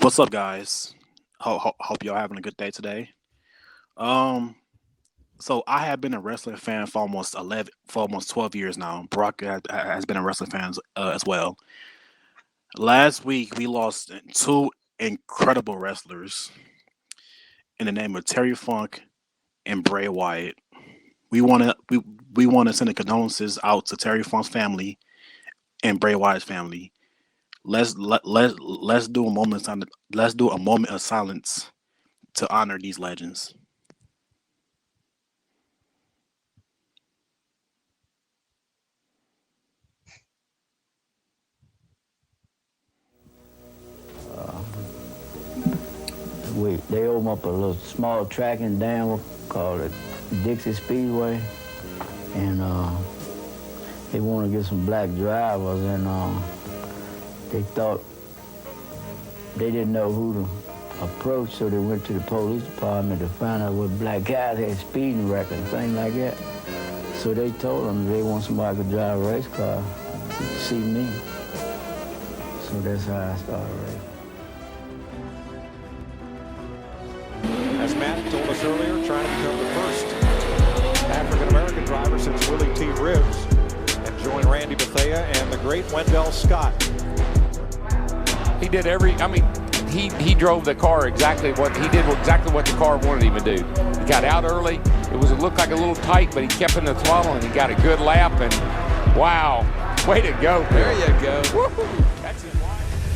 What's up, guys? Hope y'all having a good day today. Um, so I have been a wrestling fan for almost 12 years now. Brock has been a wrestling fan as well. Last week we lost two incredible wrestlers in the name of Terry Funk and Bray Wyatt. We want to we want to send the condolences out to Terry Funk's family and Bray Wyatt's family. Let's do a let's do a moment of silence to honor these legends. They opened up a little small track in Danville called it Dixie Speedway, and they wanted to get some black drivers, and they thought they didn't know who to approach, so they went to the police department to find out what black guys had speeding records, things like that. So they told them they want somebody who could drive a race car to see me. So that's how I started racing. As Matt told us earlier, trying to become the first African-American driver since Willie T. Ribbs and join Randy Bethea and the great Wendell Scott. He did he drove the car exactly what the car wanted him to do. He got out early. It looked like a little tight, but he kept in the throttle and he got a good lap. And wow, way to go! There you go. Woo-hoo. That's it.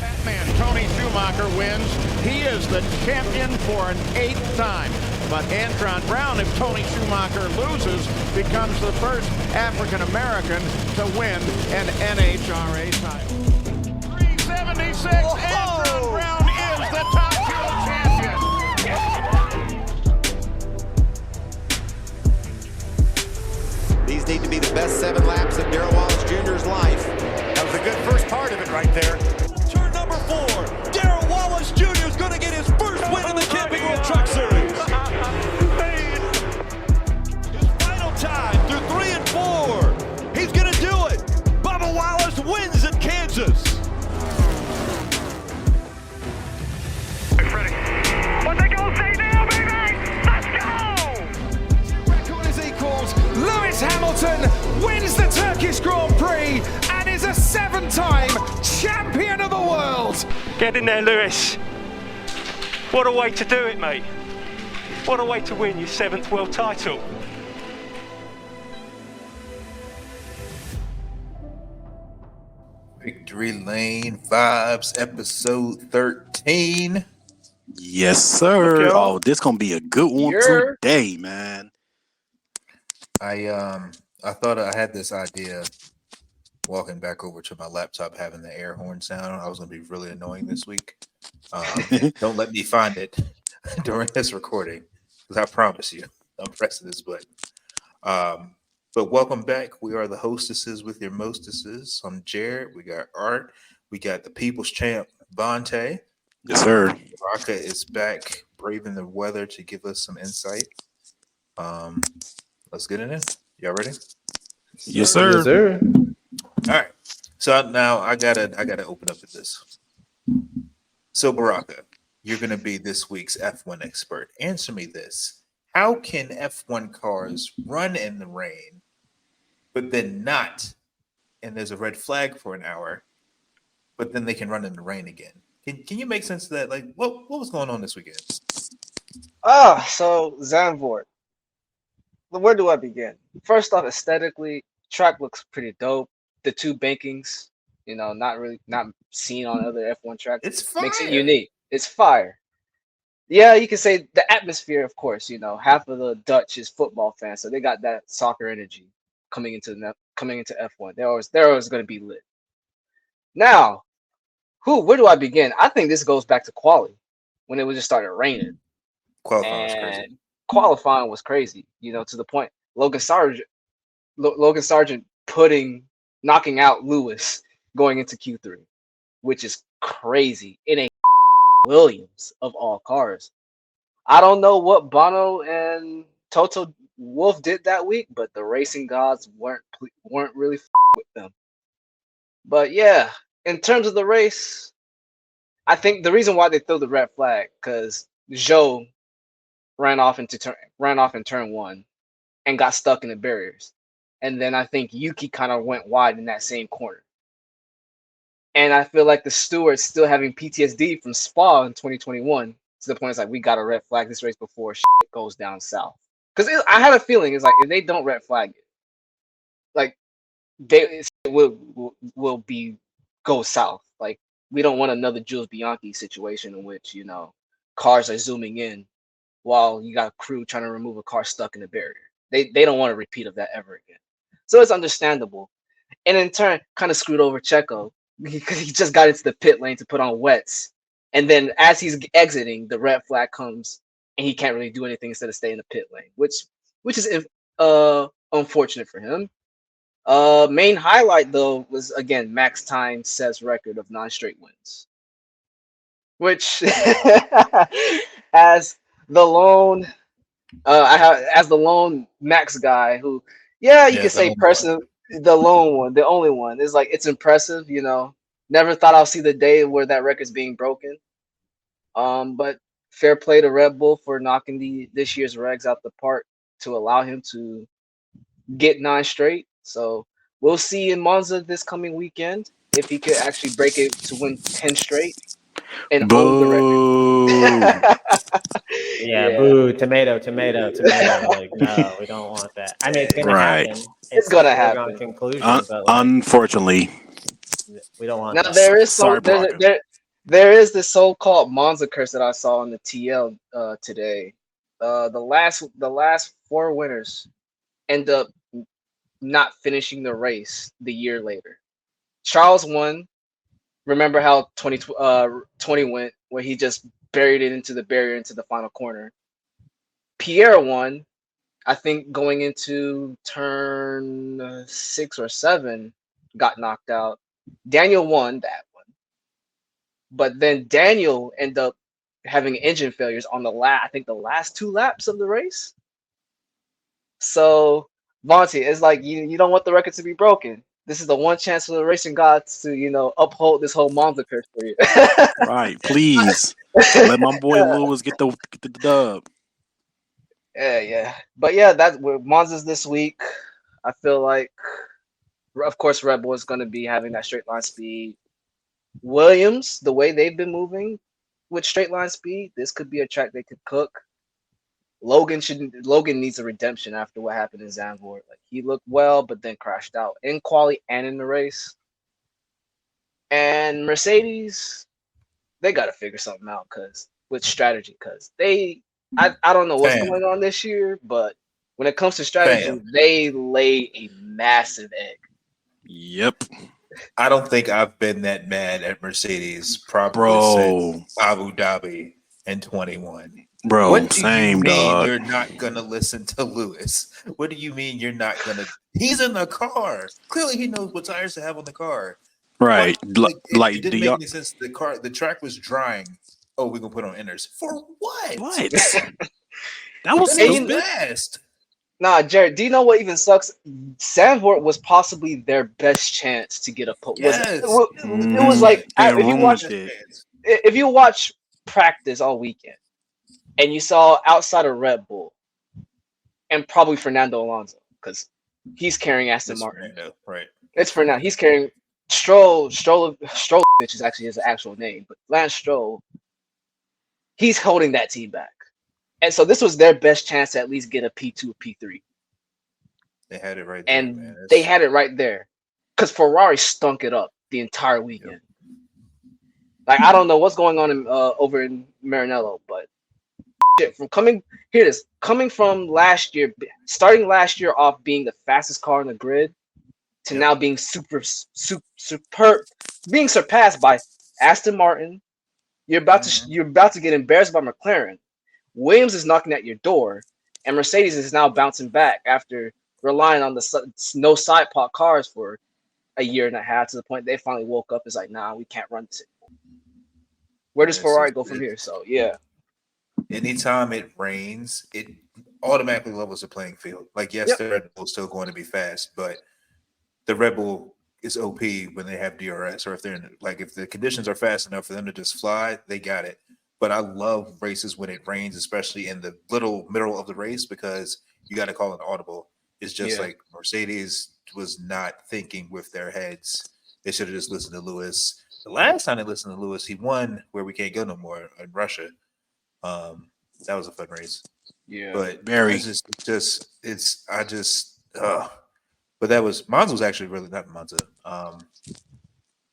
That man, Tony Schumacher, wins. He is the champion for an 8th time. But Antron Brown, if Tony Schumacher loses, becomes the first African-American to win an NHRA title. 376, Antron Brown is the top fuel champion. These need to be the best 7 laps of Darrell Wallace Jr.'s life. That was a good first part of it right there. Turn number 4, Darrell Wallace Jr. is going to get his first win in the Camping World Truck Series. His final time through 3 and 4. He's going to do it. Bubba Wallace wins at Kansas. What they gonna say now, baby? Let's go! Record is equals. Lewis Hamilton wins the Turkish Grand Prix and is a 7-time champion of the world. Get in there, Lewis. What a way to do it, mate. What a way to win your 7th world title. Victory Lane Vibes, episode 13. Yes, sir. Okay. Oh, this gonna be a good one today, man. I thought I had this idea walking back over to my laptop having the air horn sound. I was gonna be really annoying this week. Don't let me find it during this recording, because I promise you, I'm pressing this button. But welcome back. We are the hostesses with your mostesses. I'm Jared. We got Art. We got the People's Champ, Bonte. Yes, sir. Raka is back, braving the weather to give us some insight. Let's get it in. Y'all ready? Yes, sir. Yes, sir. All right. So now I gotta open up with this. So Baraka, you're gonna be this week's F1 expert. Answer me this: how can F1 cars run in the rain, but then not, and there's a red flag for an hour, but then they can run in the rain again? Can you make sense of that? Like, what was going on this weekend? So Zandvoort. Where do I begin? First off, aesthetically, track looks pretty dope. The 2 bankings, not seen on other F1 tracks. It's fire. Makes it unique. It's fire. Yeah, you can say the atmosphere, of course. Half of the Dutch is football fans, so they got that soccer energy coming into F1. They're always going to be lit. Now, where do I begin? I think this goes back to quali when it just started raining. Qualifying was crazy. Qualifying was crazy, to the point Logan Sargent knocking out Lewis going into Q3, which is crazy in a Williams of all cars. I don't know what Bono and Toto Wolff did that week, but the racing gods weren't really with them. But yeah, in terms of the race, I think the reason why they threw the red flag because Zhou ran off in turn one and got stuck in the barriers, and then I think Yuki kind of went wide in that same corner. And I feel like the stewards still having PTSD from Spa in 2021 to the point it's like we got to red flag this race before shit goes down south. Because I had a feeling it's like if they don't red flag it, like they will be go south. Like we don't want another Jules Bianchi situation in which cars are zooming in while you got a crew trying to remove a car stuck in a barrier. They don't want a repeat of that ever again. So it's understandable. And in turn, kind of screwed over Checo because he just got into the pit lane to put on wets. And then as he's exiting, the red flag comes and he can't really do anything instead of stay in the pit lane, which is unfortunate for him. Main highlight though was again Max Time says record of 9 straight wins, which as the lone as the lone Max guy who you can say person the lone one, the only one is like it's impressive. Never thought I'll see the day where that record's being broken. But fair play to Red Bull for knocking this year's regs out the park to allow him to get 9 straight. So we'll see in Monza this coming weekend if he could actually break it to win 10 straight and own the record. Boo, tomato. Like, no, we don't want that. I mean, it's gonna happen. It's gonna happen. Conclusion, but like, unfortunately, we don't want now that. there is this so-called Monza curse that I saw on the TL today. The last 4 winners end up not finishing the race the year later. Charles won. Remember how 20 went, where he just buried it into the barrier into the final corner. Pierre won, I think going into turn 6 or 7, got knocked out. Daniel won that one. But then Daniel ended up having engine failures on the last 2 laps of the race. So Bonte, it's like you don't want the record to be broken. This is the one chance for the racing gods to, uphold this whole Monza curse for you. Right, please. Let my boy Lewis get the dub. Yeah. But yeah, that's where Monza's this week. I feel like, of course, Red Bull is going to be having that straight line speed. Williams, the way they've been moving with straight line speed, this could be a track they could cook. Logan needs a redemption after what happened in Zandvoort. Like he looked well, but then crashed out in quali and in the race. And Mercedes, they got to figure something out with strategy. I don't know what's going on this year, but when it comes to strategy, they lay a massive egg. Yep. I don't think I've been that mad at Mercedes probably since Abu Dhabi in 21. Bro, what do same you mean dog. You're not gonna listen to Lewis? What do you mean you're not gonna? He's in the car. Clearly, he knows what tires to have on the car. Right? It didn't make any sense. The track was drying. Oh, we're gonna put on inners for what? What? That was so fast. Nah, Jared, do you know what even sucks? Zandvoort was possibly their best chance to get a pole. Yes. It was like if you watch practice all weekend and you saw outside of Red Bull and probably Fernando Alonso because he's carrying Aston Martin. Fernando, right? It's Fernando. He's carrying Stroll, which is actually his actual name, but Lance Stroll. He's holding that team back. And so this was their best chance to at least get a P2 or P3. They had it right there. And they had it right there. Because Ferrari stunk it up the entire weekend. Yep. Like, I don't know what's going on over in Maranello, but coming from last year, starting last year off being the fastest car on the grid to now being superb, being surpassed by Aston Martin. You're about to get embarrassed by McLaren. Williams is knocking at your door, and Mercedes is now bouncing back after relying on the no side pot cars for a year and a half to the point they finally woke up. It's like, nah, we can't run this anymore. Where does Ferrari go from here? So, yeah. Anytime it rains, it automatically levels the playing field. Like, yes, the Red Bull's still going to be fast, but the Red Bull is OP when they have DRS, or if they're if the conditions are fast enough for them to just fly, they got it. But I love races when it rains, especially in the little middle of the race, because you got to call an audible. It's just like Mercedes was not thinking with their heads. They should have just listened to Lewis. The last time they listened to Lewis, he won where we can't go no more in Russia. That was a fun race. Yeah, but very. But that was Monza was actually really not Monza.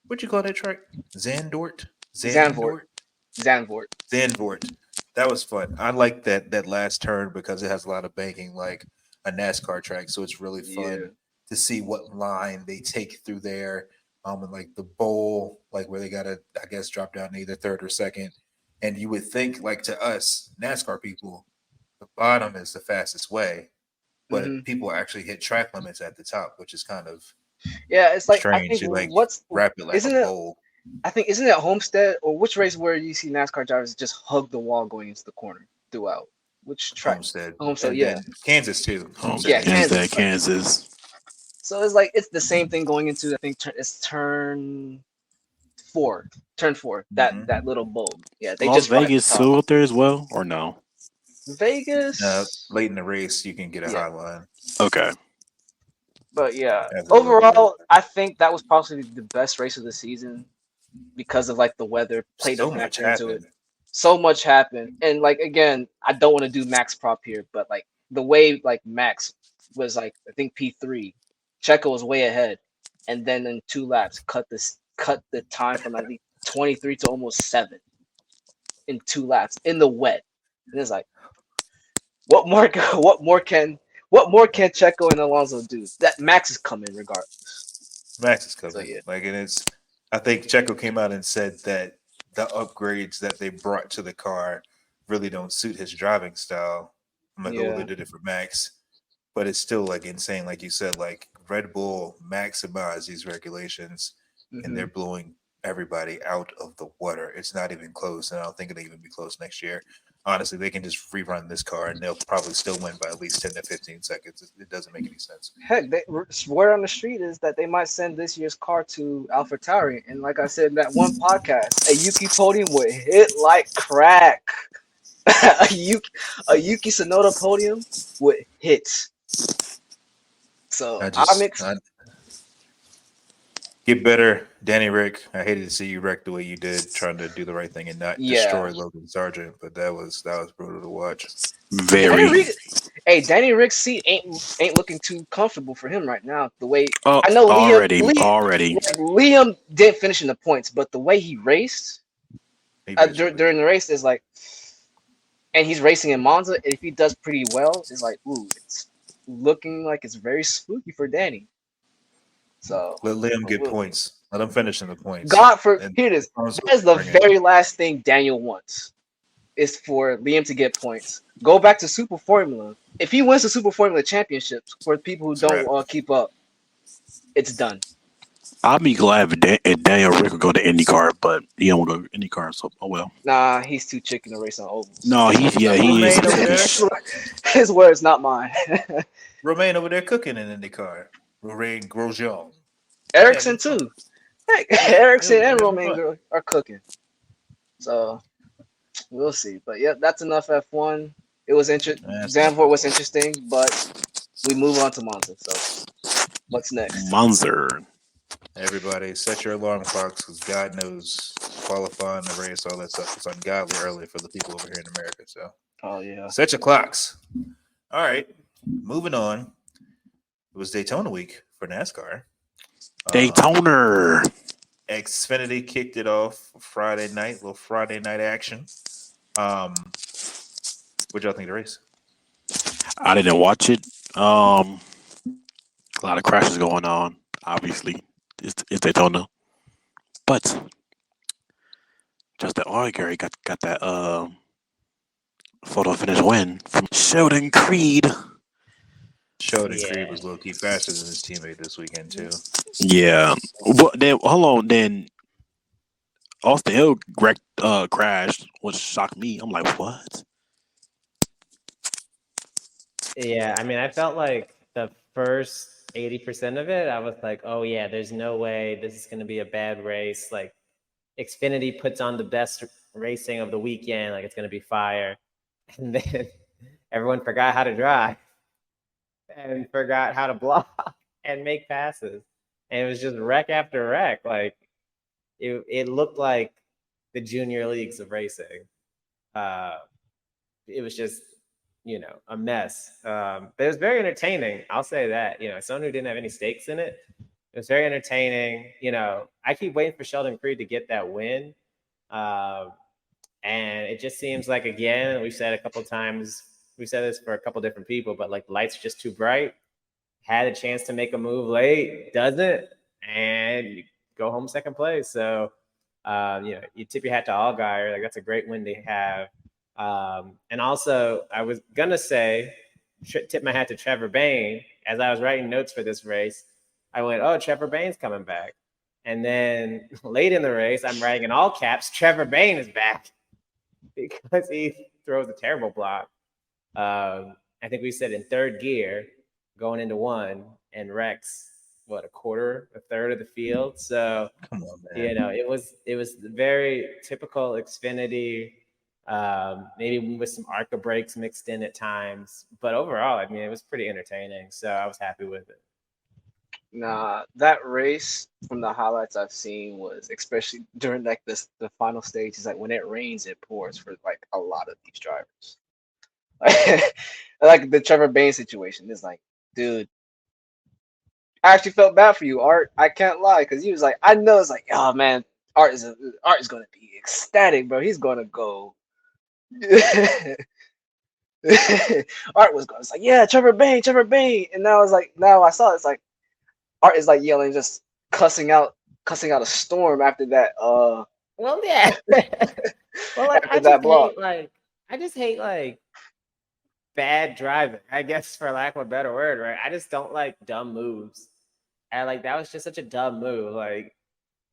What you call that track? Zandvoort. That was fun. I like that last turn because it has a lot of banking like a NASCAR track. So it's really fun to see what line they take through there. And like the bowl, like where they gotta, I guess, drop down to either third or second. And you would think, like to us NASCAR people, the bottom is the fastest way, but people actually hit track limits at the top, which is kind of it's like strange. I think You like what's wrap it like isn't a it? bowl. I think isn't it Homestead or which race where you see NASCAR drivers just hug the wall going into the corner throughout? Which track? Homestead, and then Kansas too. Kansas. So it's like it's the same thing going into I think it's turn four. That little bulb. Yeah, they Las just Vegas too up there as well, or no? Vegas. Late in the race, you can get a high line. Okay. But yeah, overall, I think that was possibly the best race of the season because of like the weather played a factor into it. So much happened, and like again, I don't want to do Max prop here, but like the way like Max was like I think P3, Checo was way ahead, and then in 2 laps cut the time from I think 23 to almost 7 in 2 laps in the wet, and it's like what more can Checo and Alonso do? That Max is coming regardless. Max is coming. So, and I think Checo came out and said that the upgrades that they brought to the car really don't suit his driving style. I'm like, oh, they did it for Max. But it's still like insane. Like you said, like Red Bull maximized these regulations and they're blowing everybody out of the water. It's not even close. And I don't think it'll even be close next year. Honestly, they can just rerun this car and they'll probably still win by at least 10 to 15 seconds. It doesn't make any sense. Heck, word on the street is that they might send this year's car to AlphaTauri. And like I said in that one podcast, a Yuki podium would hit like crack. a Yuki Tsunoda podium would hit. So I'm excited. Get better, Danny Rick. I hated to see you wreck the way you did, trying to do the right thing and not destroy Logan Sargent. But that was brutal to watch. Very. Danny Rick's seat ain't looking too comfortable for him right now. The way I know already. Liam didn't finish in the points, but the way he raced during the race is like, and he's racing in Monza. If he does pretty well, it's like, ooh, it's looking like it's very spooky for Danny. So let Liam get points. Let him finish in the points. Here it is. That is the very last thing Daniel wants, is for Liam to get points. Go back to Super Formula. If he wins the Super Formula Championships, for people who don't keep up, it's done. I'll be glad if Daniel Rick will go to IndyCar, but he don't want to go to IndyCar, so oh well. Nah, he's too chicken to race on ovals. No, he is. His words, not mine. Romain over there cooking in IndyCar. Romain Grosjean. Ericsson too. Heck, Ericsson and Romain are cooking. So we'll see. But yeah, that's enough F1. It was interesting. Zandvoort was interesting, but we move on to Monza. So what's next? Monza. Everybody, set your alarm clocks because God knows qualifying the race, all that stuff is ungodly early for the people over here in America. So, set your clocks. All right, moving on. It was Daytona week for NASCAR. Daytona. Xfinity kicked it off Friday night, little Friday night action. What'd y'all think of the race? I didn't watch it. A lot of crashes going on. Obviously, it's Daytona, but Justin Allgaier got that photo finish win from Sheldon Creed. Sheldon Creed was low key faster than his teammate this weekend too. Yeah. Well, then hold on. Then Austin Hill crashed, which shocked me. I'm like, what? Yeah, I mean, I felt like the first 80% of it, I was like, oh yeah, there's no way this is going to be a bad race. Like Xfinity puts on the best racing of the weekend. Like it's going to be fire. And then everyone forgot how to drive and forgot how to block and make passes. And it was just wreck after wreck. Like it looked like the junior leagues of racing. It was just, a mess. But it was very entertaining. I'll say that. Someone who didn't have any stakes in it, it was very entertaining. I keep waiting for Sheldon Creed to get that win. And it just seems like, again, we've said a couple of times, we've said this for a couple different people, but like the lights are just too bright. Had a chance to make a move late, doesn't, and you go home second place. So, you tip your hat to Allgaier. Like that's a great win to have. And also, I was gonna say, tip my hat to Trevor Bayne. As I was writing notes for this race, I went, "Oh, Trevor Bayne's coming back." And then late in the race, I'm writing in all caps, "Trevor Bayne is back," because he throws a terrible block. I think we said in third gear, going into one, and wrecks a third of the field. So, Come on, man. it was very typical Xfinity. Maybe with some ARCA breaks mixed in at times, but overall, I mean, it was pretty entertaining. So I was happy with it. Nah, that race from the highlights I've seen was, especially during like the final stage, is like when it rains, it pours for like a lot of these drivers. Like the Trevor Bayne situation is like, dude, I actually felt bad for you, Art. I can't lie, because he was like, I know it's like, oh man, Art is gonna be ecstatic, bro. He's gonna go. Art was going, it's like, yeah, Trevor Bayne, and now I saw it's like Art is like yelling, just cussing out a storm after that. Well, yeah. Well, like I just hate like bad driving, I guess, for lack of a better word, right? I just don't like dumb moves. And like that was just such a dumb move. Like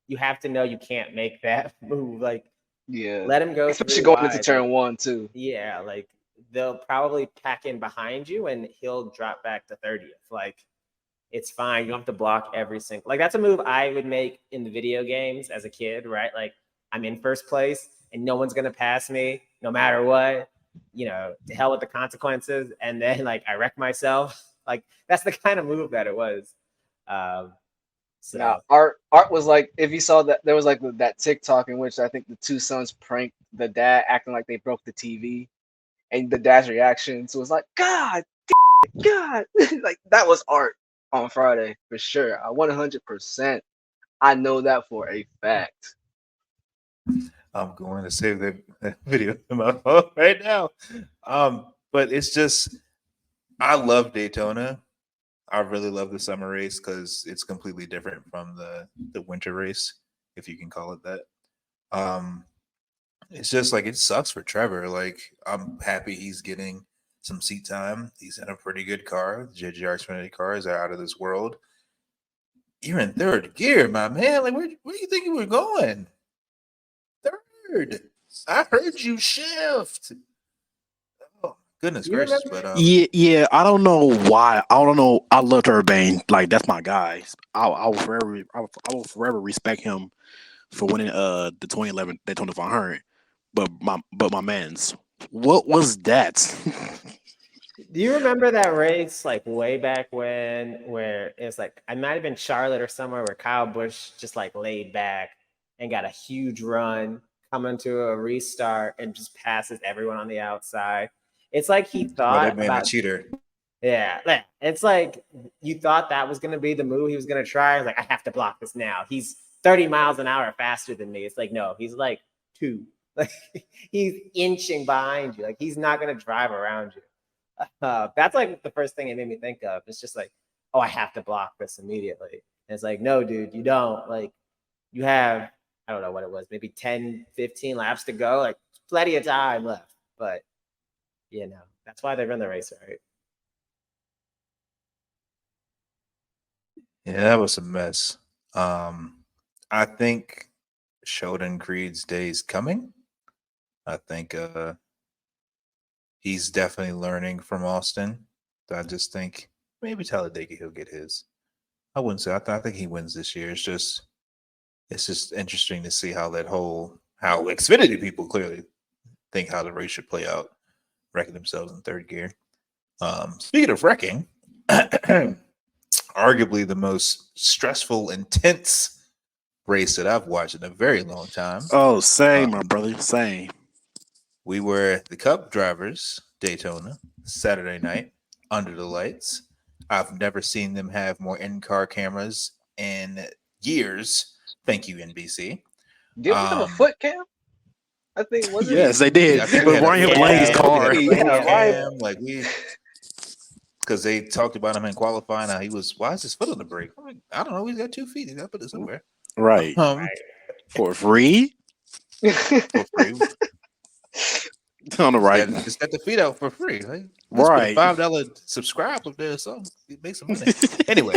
you have to know you can't make that move. Like yeah, let him go, especially going into turn one too. Yeah, like they'll probably pack in behind you and he'll drop back to 30th. Like it's fine. You don't have to block every single. Like that's a move I would make in the video games as a kid, right? Like I'm in first place and no one's gonna pass me no matter what. To hell with the consequences. And then like I wreck myself. Like that's the kind of move that it was. So now Art was like, if you saw that, there was like that TikTok in which I think the two sons pranked the dad acting like they broke the TV, and the dad's reaction, so it was like, God, God, like that was Art on Friday for sure. 100%. I know that for a fact. I'm going to save that video in my phone right now. But it's just, I love Daytona. I really love the summer race because it's completely different from the winter race, if you can call it that. It's just like it sucks for Trevor. Like I'm happy he's getting some seat time. He's in a pretty good car. The JGR Xfinity cars are out of this world. You're in third gear, my man. Like where do you think you were going? Third. I heard you shift. Oh goodness gracious! But yeah. I don't know why. I don't know. I love Trevor Bayne. Like that's my guy. I will forever respect him for winning the 2011 Daytona 500. But my man's, what was that? Do you remember that race like way back when, where it's like I might have been Charlotte or somewhere where Kyle Busch just like laid back and got a huge run, coming to a restart and just passes everyone on the outside. It's like he thought that man a cheater. Yeah, it's like you thought that was going to be the move he was going to try. It's like, I have to block this now. He's 30 miles an hour faster than me. It's like, no, he's like 2. Like he's inching behind you. Like he's not going to drive around you. That's like the first thing it made me think of. It's just like, oh, I have to block this immediately. And it's like, no, dude, you don't. Like you have, I don't know what it was, maybe 10, 15 laps to go. Like plenty of time left. But, that's why they run the race, right? Yeah, that was a mess. I think Sheldon Creed's day is coming. I think he's definitely learning from Austin. I just think maybe Talladega he'll get his. I wouldn't say. I think he wins this year. It's just interesting to see how how Xfinity people clearly think how the race should play out, wrecking themselves in third gear. Speaking of wrecking, arguably the most stressful, intense race that I've watched in a very long time. Oh, same, my brother, same. We were the Cup drivers, Daytona, Saturday night, under the lights. I've never seen them have more in-car cameras in years. Thank you, NBC. Did we have a foot cam? I think was it? Yes, they did. Yeah, But Ryan Blaney's car. Because they talked about him in qualifying. How he was, why is his foot on the brake? I'm like, I don't know. He's got 2 feet. He's got to put it somewhere. Right. For free? For free. On the right. Just got the feet out for free. Right. Right. $5 subscribe up there, so it makes some money. Anyway.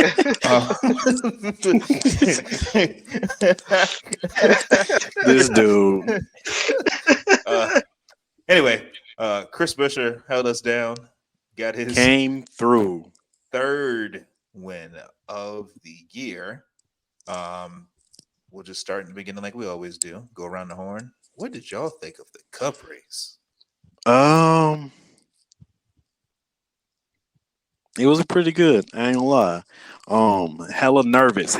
This dude. Anyway, Chris Buescher held us down. Got his came through 3rd win of the year. We'll just start in the beginning like we always do. Go around the horn. What did y'all think of the Cup race? It was pretty good. I ain't gonna lie. Hella nervous.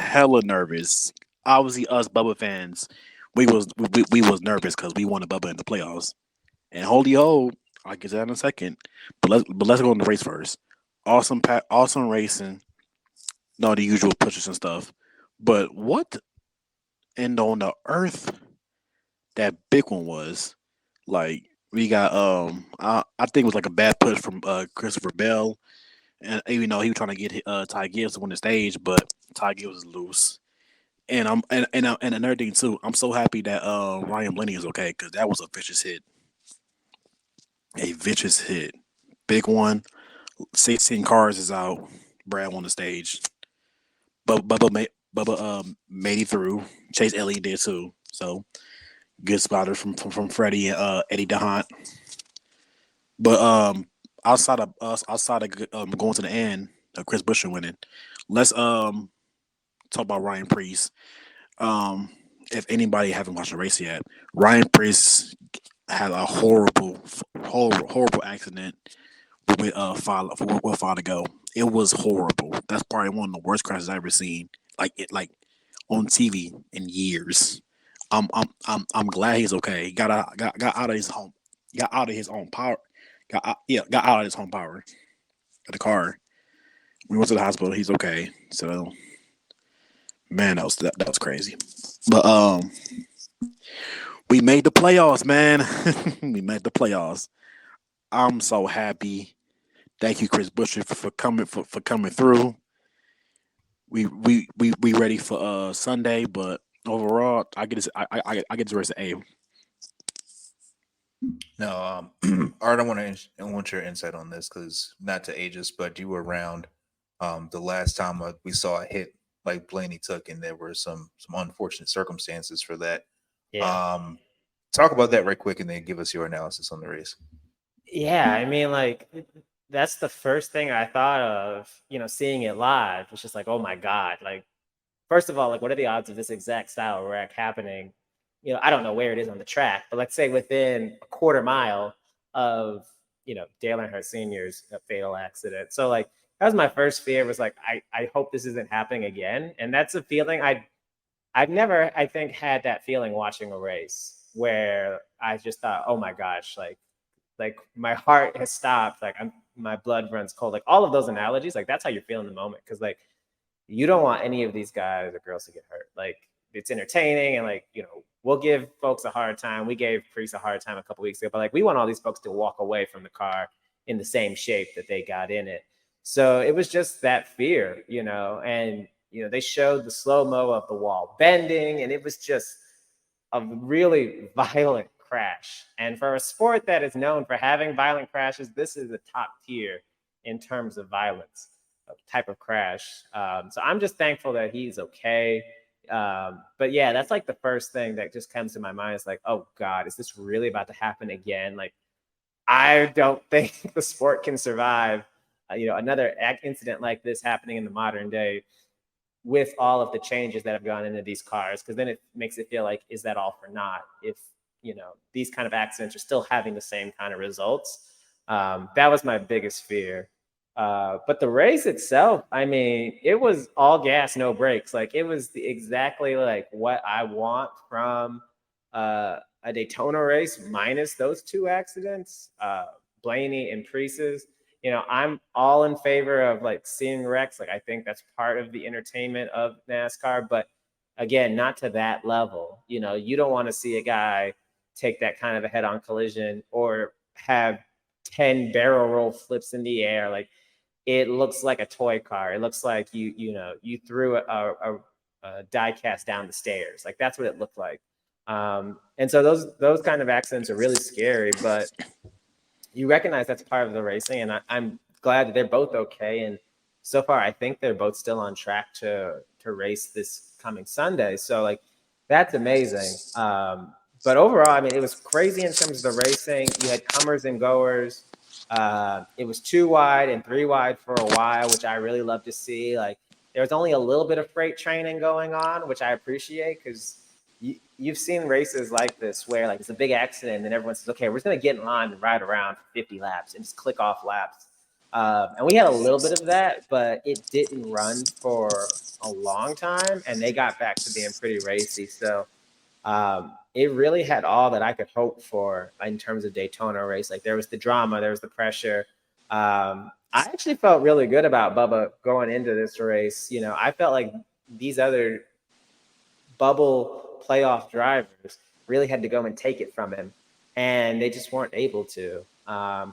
Obviously, us Bubba fans, we was nervous because we wanted Bubba in the playoffs. And holy ho, I'll get to that in a second. But let's go on the race first. Awesome racing. No, the usual pushes and stuff. But what and on the earth that big one was? Like we got I think it was like a bad push from Christopher Bell. And even though he was trying to get Ty Gibbs to win the stage, but Ty Gibbs was loose. And another thing too, I'm so happy that Ryan Blaney is okay because that was a vicious hit. A vicious hit. Big one. 16 cars is out. Brad won the stage. Bubba made it through. Chase Elliott did too. So good spotter from Freddie and Eddie DeHaan. But outside of going to the end, Chris Buescher winning. Let's talk about Ryan Preece. If anybody haven't watched the race yet, Ryan Preece had a horrible accident with Father Go. It was horrible. That's probably one of the worst crashes I've ever seen. Like on TV in years. I'm glad he's okay. He got out of his home. Got out of his own power. Got out of his home power of the car. We went to the hospital. He's okay. So, man, that was crazy. But we made the playoffs, man. We made the playoffs. I'm so happy. Thank you, Chris Buescher, for coming through. We ready for Sunday, but overall, I get to race A. No, Art, I want your insight on this because not to age us, but you were around the last time we saw a hit like Blaney took, and there were some unfortunate circumstances for that. Yeah. Talk about that right quick, and then give us your analysis on the race. Yeah, I mean, like that's the first thing I thought of, seeing it live. It's just like, oh my God. Like, first of all, like, what are the odds of this exact style wreck happening? I don't know where it is on the track, but let's say within a quarter mile of, Dale Earnhardt Sr.'s fatal accident. So like, that was my first fear, was like, I hope this isn't happening again. And that's a feeling I've never, I think, had that feeling watching a race where I just thought, oh my gosh, like my heart has stopped. Like my blood runs cold. Like all of those analogies, like that's how you feel in the moment. Cause like, you don't want any of these guys or girls to get hurt. Like it's entertaining and like, we'll give folks a hard time. We gave Preece a hard time a couple weeks ago, but like we want all these folks to walk away from the car in the same shape that they got in it. So it was just that fear, and they showed the slow-mo of the wall bending, and it was just a really violent crash. And for a sport that is known for having violent crashes, this is a top tier in terms of violence type of crash. So I'm just thankful that he's okay. But yeah, that's like the first thing that just comes to my mind. Is like, oh God, is this really about to happen again? Like, I don't think the sport can survive, another incident like this happening in the modern day. with all of the changes that have gone into these cars, because then it makes it feel like, is that all for naught? If, these kind of accidents are still having the same kind of results. That was my biggest fear. But the race itself, I mean, it was all gas, no brakes. Like, it was exactly like what I want from a Daytona race, minus those two accidents, Blaney and Preece's. I'm all in favor of like seeing wrecks. Like, I think that's part of the entertainment of NASCAR, but again, not to that level. You don't want to see a guy take that kind of a head-on collision or have 10 barrel roll flips in the air. Like, it looks like a toy car. It looks like you threw a die cast down the stairs. Like, that's what it looked like. And so those kind of accidents are really scary, but you recognize that's part of the racing, and I'm glad that they're both okay. And so far, I think they're both still on track to race this coming Sunday. So, like, that's amazing. But overall, I mean, it was crazy in terms of the racing. You had comers and goers. It was 2 wide and 3 wide for a while, which I really love to see. Like, there was only a little bit of freight training going on, which I appreciate, because you've seen races like this where, like, it's a big accident and then everyone says, okay, we're just going to get in line and ride around for 50 laps and just click off laps. And we had a little bit of that, but it didn't run for a long time, and they got back to being pretty racy. So it really had all that I could hope for in terms of Daytona race. Like, there was the drama, there was the pressure. I actually felt really good about Bubba going into this race. I felt like these other bubble playoff drivers really had to go and take it from him, and they just weren't able to. Ty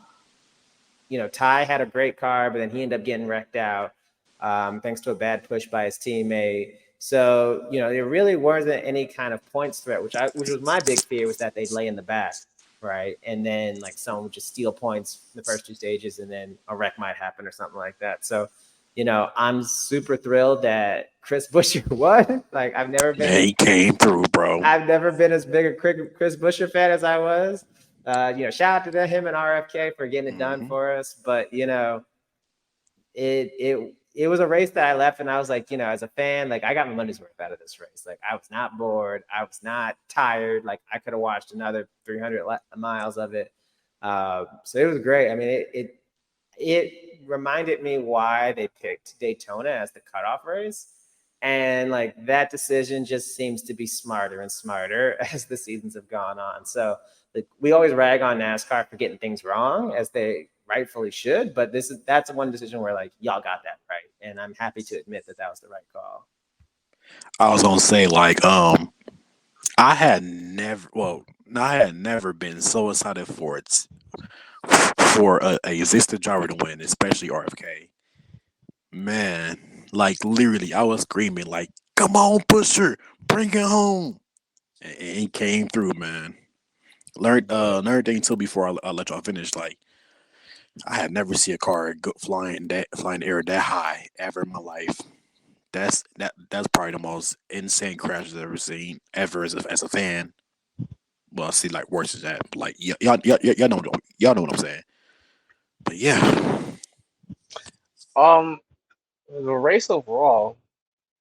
had a great car, but then he ended up getting wrecked out thanks to a bad push by his teammate. So, there really wasn't any kind of points threat, which was my big fear, was that they'd lay in the back, right? And then, like, someone would just steal points in the first 2 stages, and then a wreck might happen or something like that. So, I'm super thrilled that Chris Buescher won. Like, I've never been. Yeah, he came through, bro. I've never been as big a Chris Buescher fan as I was. Shout out to him and RFK for getting it done for us. But it was a race that I left, and I was like, as a fan, like, I got my money's worth out of this race. Like, I was not bored, I was not tired. Like, I could have watched another 300 miles of it. So it was great. I mean, it reminded me why they picked Daytona as the cutoff race. And, like, that decision just seems to be smarter and smarter as the seasons have gone on. So, like, we always rag on NASCAR for getting things wrong, as they rightfully should. But that's one decision where, like, y'all got that right. And I'm happy to admit that was the right call. I was gonna say, like, I had never been so excited for a existing driver to win, especially RFK. Man, like, literally, I was screaming, like, "Come on, Pusher, bring it home!" And he came through, man. Another thing too, before I let y'all finish, like, I have never seen a car flying in the air that high ever in my life. That's probably the most insane crash I've ever seen ever as a fan. Well, see, like, worse than that, but, like, y'all know what I'm saying. But yeah, The race overall,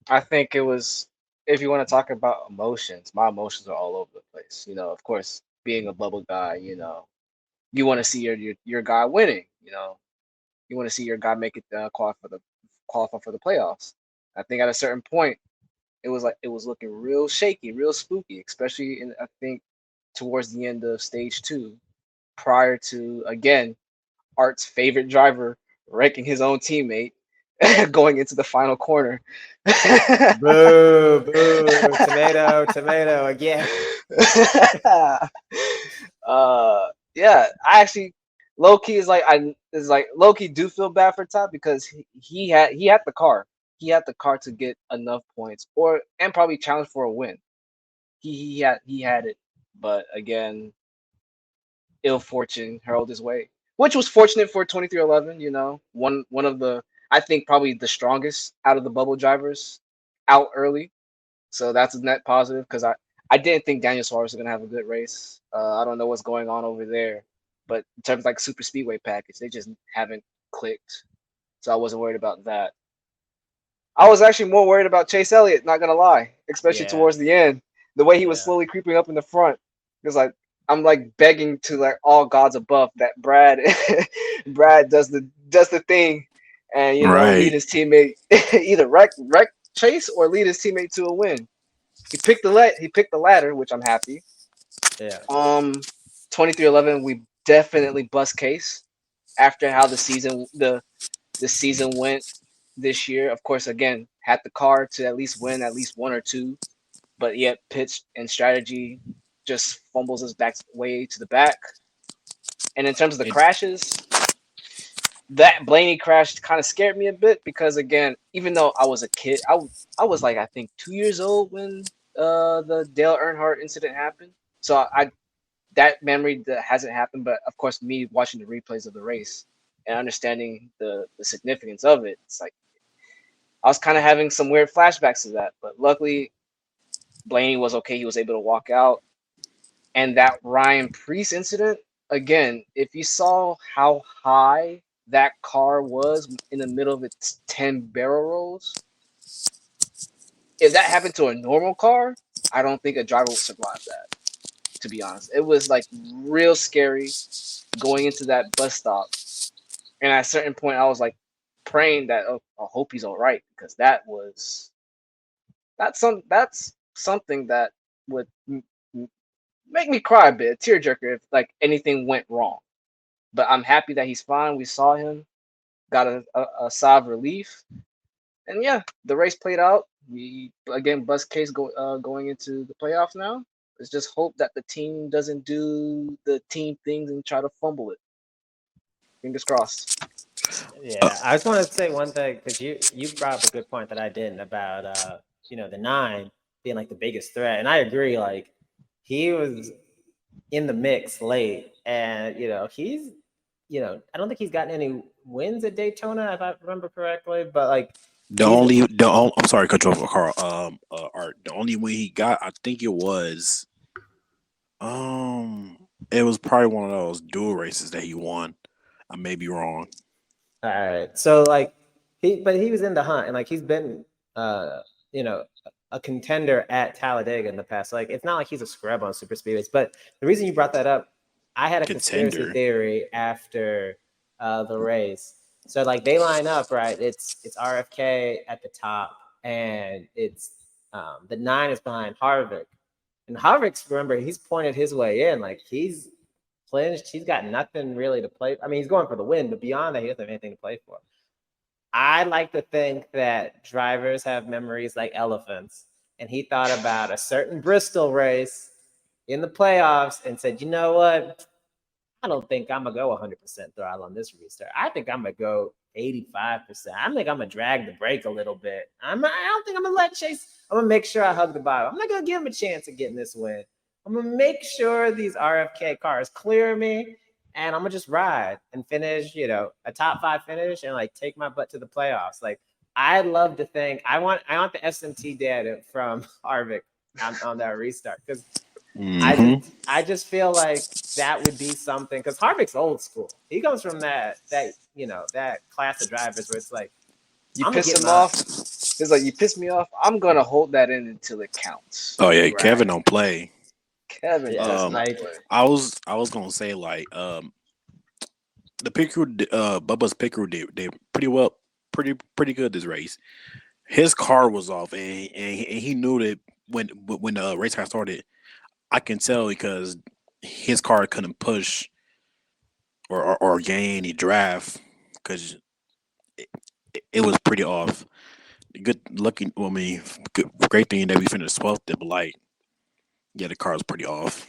I think it was. If you want to talk about emotions, my emotions are all over the place. Of course, being a bubble guy, you want to see your guy winning. You want to see your guy make it qualify for the playoffs. I think at a certain point, it was looking real shaky, real spooky, especially I think towards the end of stage 2, prior to, again, Art's favorite driver wrecking his own teammate going into the final corner. Boo, boo, tomato again. Yeah, I actually low key low key do feel bad for Top, because he had the car. He had the car to get enough points and probably challenge for a win. He had it, but again, ill fortune heralded his way, which was fortunate for 2311. One of the, I think, probably the strongest out of the bubble drivers out early. So that's a net positive, because I didn't think Daniel Suarez was going to have a good race. I don't know what's going on over there, but in terms of, like, super speedway package, they just haven't clicked. So I wasn't worried about that. I was actually more worried about Chase Elliott, not gonna lie, especially Yeah. towards the end. The way he was Yeah. slowly creeping up in the front. Because like I'm like begging to like all gods above that Brad does the thing and lead Right. his teammate either wreck Chase or lead his teammate to a win. He picked the ladder, which I'm happy. Yeah. 23-11, we definitely bust case after how the season went this year. Of course, again, had the car to at least win at least one or two, but yet pitch and strategy just fumbles us back way to the back. And in terms of the It, crashes, that Blaney crash kind of scared me a bit because again, even though I was a kid, I was like I think 2 years old when the Dale Earnhardt incident happened. So I that memory that hasn't happened, but of course me watching the replays of the race and understanding the significance of it, it's like I was kind of having some weird flashbacks to that. But luckily Blaney was okay. He was able to walk out. And that Ryan Preece incident, again, if you saw how high that car was in the middle of its 10 barrel rolls, if that happened to a normal car, I don't think a driver would survive that, to be honest. It was like real scary going into that bus stop. And at a certain point, I was like praying that, oh, I hope he's all right, because that's something that would make me cry a bit, a tearjerker, if like anything went wrong. But I'm happy that he's fine. We saw him, got a sigh of relief, and yeah, the race played out. We again bust case going into the playoffs now. Let's just hope that the team doesn't do the team things and try to fumble it. Fingers crossed. Yeah, I just want to say one thing because you brought up a good point that I didn't about the 9 being like the biggest threat, and I agree. Like he was in the mix late, and he's I don't think he's gotten any wins at Daytona if I remember correctly, but like I'm sorry, cut you off, Carl. Art. The only win he got, I think it was probably one of those dual races that he won. I may be wrong. all right. So like he was in the hunt and like he's been you know a contender at Talladega in the past. Like it's not like he's a scrub on super speedways. But the reason you brought that up, I had a conspiracy theory after the race. So like they line up, right? It's RFK at the top and it's the 9 is behind Harvick. And Harvick's, remember, he's pointed his way in. Like he's clinched. He's got nothing really to play. I mean, he's going for the win, but beyond that, he doesn't have anything to play for. I like to think that drivers have memories like elephants. And he thought about a certain Bristol race in the playoffs and said, you know what? I don't think I'm going to go 100% throttle on this restart. I think I'm going to go 85%. I think I'm going to drag the brake a little bit. I don't think I'm going to let Chase. I'm going to make sure I hug the bottom. I'm not going to give him a chance of getting this win. I'm going to make sure these RFK cars clear me, and I'm going to just ride and finish, a top 5 finish and, like, take my butt to the playoffs. Like, I'd love to think – I want the SMT data from Harvick on that restart because – I just feel like that would be something because Harvick's old school. He comes from that class of drivers where it's like you piss him off. It's like you piss me off. I'm gonna hold that in until it counts. Oh yeah, right. Kevin don't play. Kevin does not play. I was gonna say like the pit crew, Bubba's pit crew did pretty well, pretty good this race. His car was off, and he knew that when the race got started. I can tell because his car couldn't push or gain any draft because it was pretty off. Great thing that we finished 12th, but like, yeah, the car was pretty off.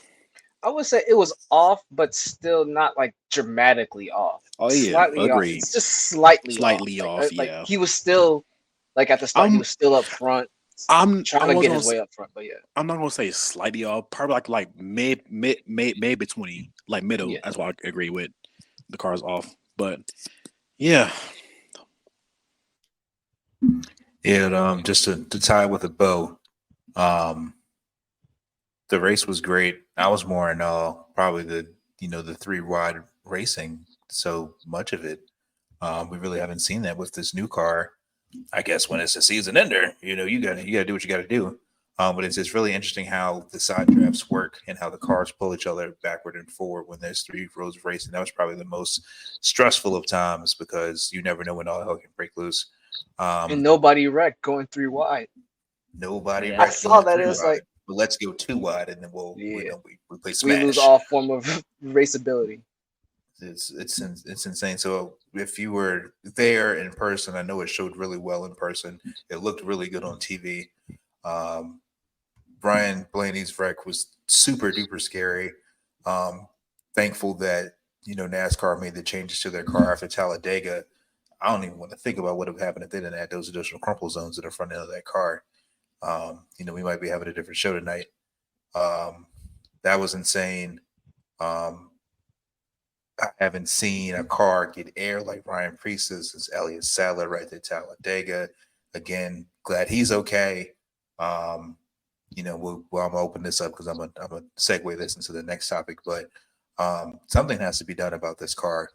I would say it was off, but still not like dramatically off. Oh yeah, slightly agreed. Off. It's just slightly off. Like he was still like at the start, he was still up front. I'm trying to get his way up front, but yeah. I'm not gonna say slightly off, probably like mid between, like middle. Yeah. That's what I agree with. The car's off, but yeah. Yeah, just to tie with a bow, the race was great. I was more in probably the 3 wide racing. So much of it, we really haven't seen that with this new car. I guess when it's a season ender, you gotta do what you gotta do. But it's really interesting how the side drafts work and how the cars pull each other backward and forward when there's 3 rows of racing. That was probably the most stressful of times because you never know when all hell can break loose. And nobody wrecked going 3 wide. Nobody Yeah. I wrecked saw going that. 3 It was wide. like, But let's go 2 wide, and then we play we lose smash. all form of raceability. It's insane. So if you were there in person, I know it showed really well in person. It looked really good on TV. Brian Blaney's wreck was super duper scary. Thankful that NASCAR made the changes to their car after Talladega. I don't even want to think about what would have happened if they didn't add those additional crumple zones in the front end of that car. We might be having a different show tonight. That was insane. I haven't seen a car get air like Ryan Preece's since Elliott Sadler right there, Talladega. Again, glad he's okay. I'm gonna open this up because I'm gonna segue this into the next topic, but something has to be done about this car.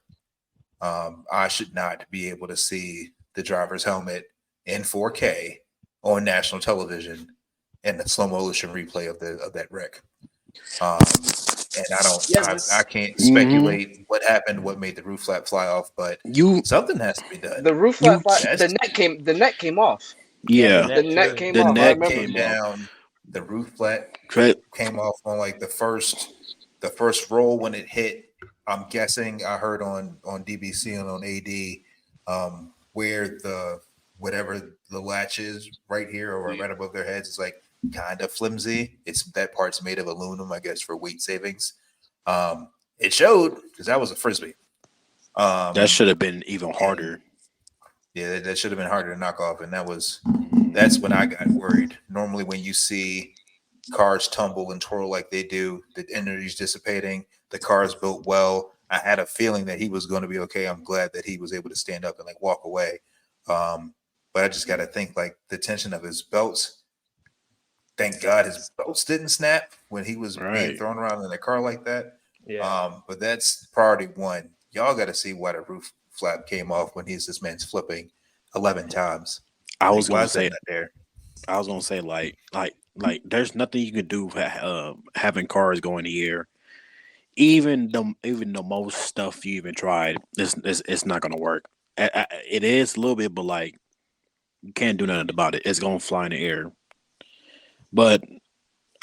I should not be able to see the driver's helmet in 4K on national television and the slow motion replay of that wreck. And I can't speculate what happened, what made the roof flap fly off, but something has to be done. The roof flap, the net came off. Yeah, the net came the off. net Came down. The roof flat came off on like the first roll when it hit. I'm guessing I heard on DBC and on AD where whatever the latch is right here or right above their heads is like kind of flimsy. That part's made of aluminum, I guess, for weight savings. It showed because that was a frisbee. That should have been even harder. Yeah, that should have been harder to knock off, and that's when I got worried. Normally, when you see cars tumble and twirl like they do, the energy's dissipating. The car is built well. I had a feeling that he was going to be okay. I'm glad that he was able to stand up and like walk away. But I just got to think like the tension of his belts. Thank God his belts didn't snap when he was being thrown around in a car like that. Yeah. But that's priority one. Y'all got to see why the roof flap came off when this man's flipping 11 times. I was gonna say like there's nothing you can do having cars go in the air. Even the most stuff you even tried, it's not gonna work. It is a little bit, but like you can't do nothing about it. It's gonna fly in the air. But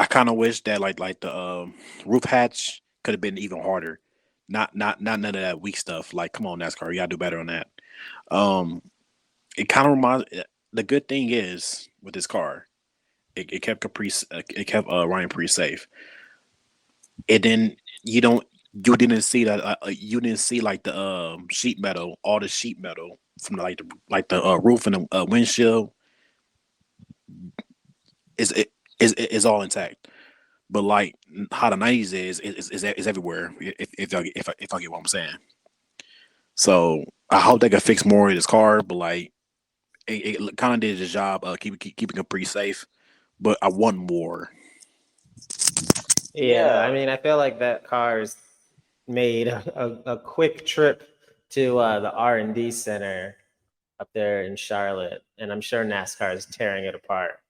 I kind of wish that like the roof hatch could have been even harder. Not none of that weak stuff. Like, come on, NASCAR, you gotta do better on that. It kind of reminds. The good thing is with this car, it kept Caprice, it kept Ryan Preece safe. It didn't. You didn't see that. You didn't see like the sheet metal, all the sheet metal from the roof and the windshield. Is all intact. But like how the 90s is everywhere. If I get what I'm saying. So I hope they can fix more of this car, but like it kind of did its job keeping it pretty safe. But I want more. Yeah, I mean, I feel like that car's made a quick trip to the R&D center up there in Charlotte, and I'm sure NASCAR is tearing it apart.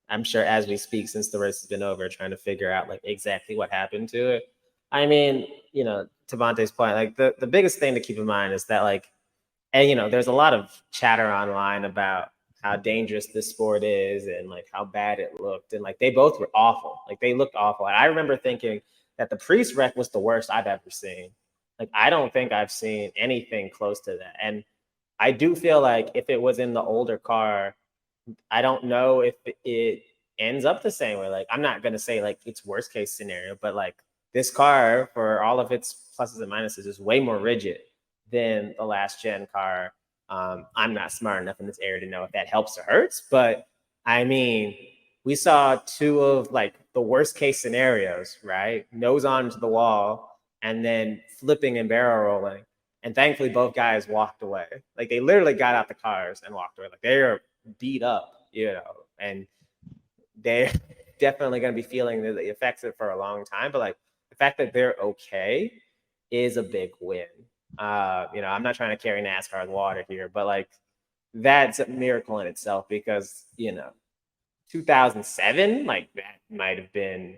I'm sure as we speak, since the race has been over, trying to figure out like exactly what happened to it. I mean, to Bonte's point, like the biggest thing to keep in mind is that like, and there's a lot of chatter online about how dangerous this sport is and like how bad it looked. And like they both were awful. Like they looked awful. And I remember thinking that the Preece wreck was the worst I've ever seen. Like I don't think I've seen anything close to that. And I do feel like if it was in the older car, I don't know if it ends up the same way. Like, I'm not going to say like it's worst case scenario, but like this car for all of its pluses and minuses is way more rigid than the last gen car. I'm not smart enough in this area to know if that helps or hurts, but I mean, we saw two of like the worst case scenarios, right? Nose on to the wall and then flipping and barrel rolling. And thankfully both guys walked away. Like they literally got out the cars and walked away. Like they're beat up, and they're definitely going to be feeling the effects of it for a long time. But like the fact that they're okay is a big win. I'm not trying to carry NASCAR's water here, but like that's a miracle in itself because, 2007, like that might have been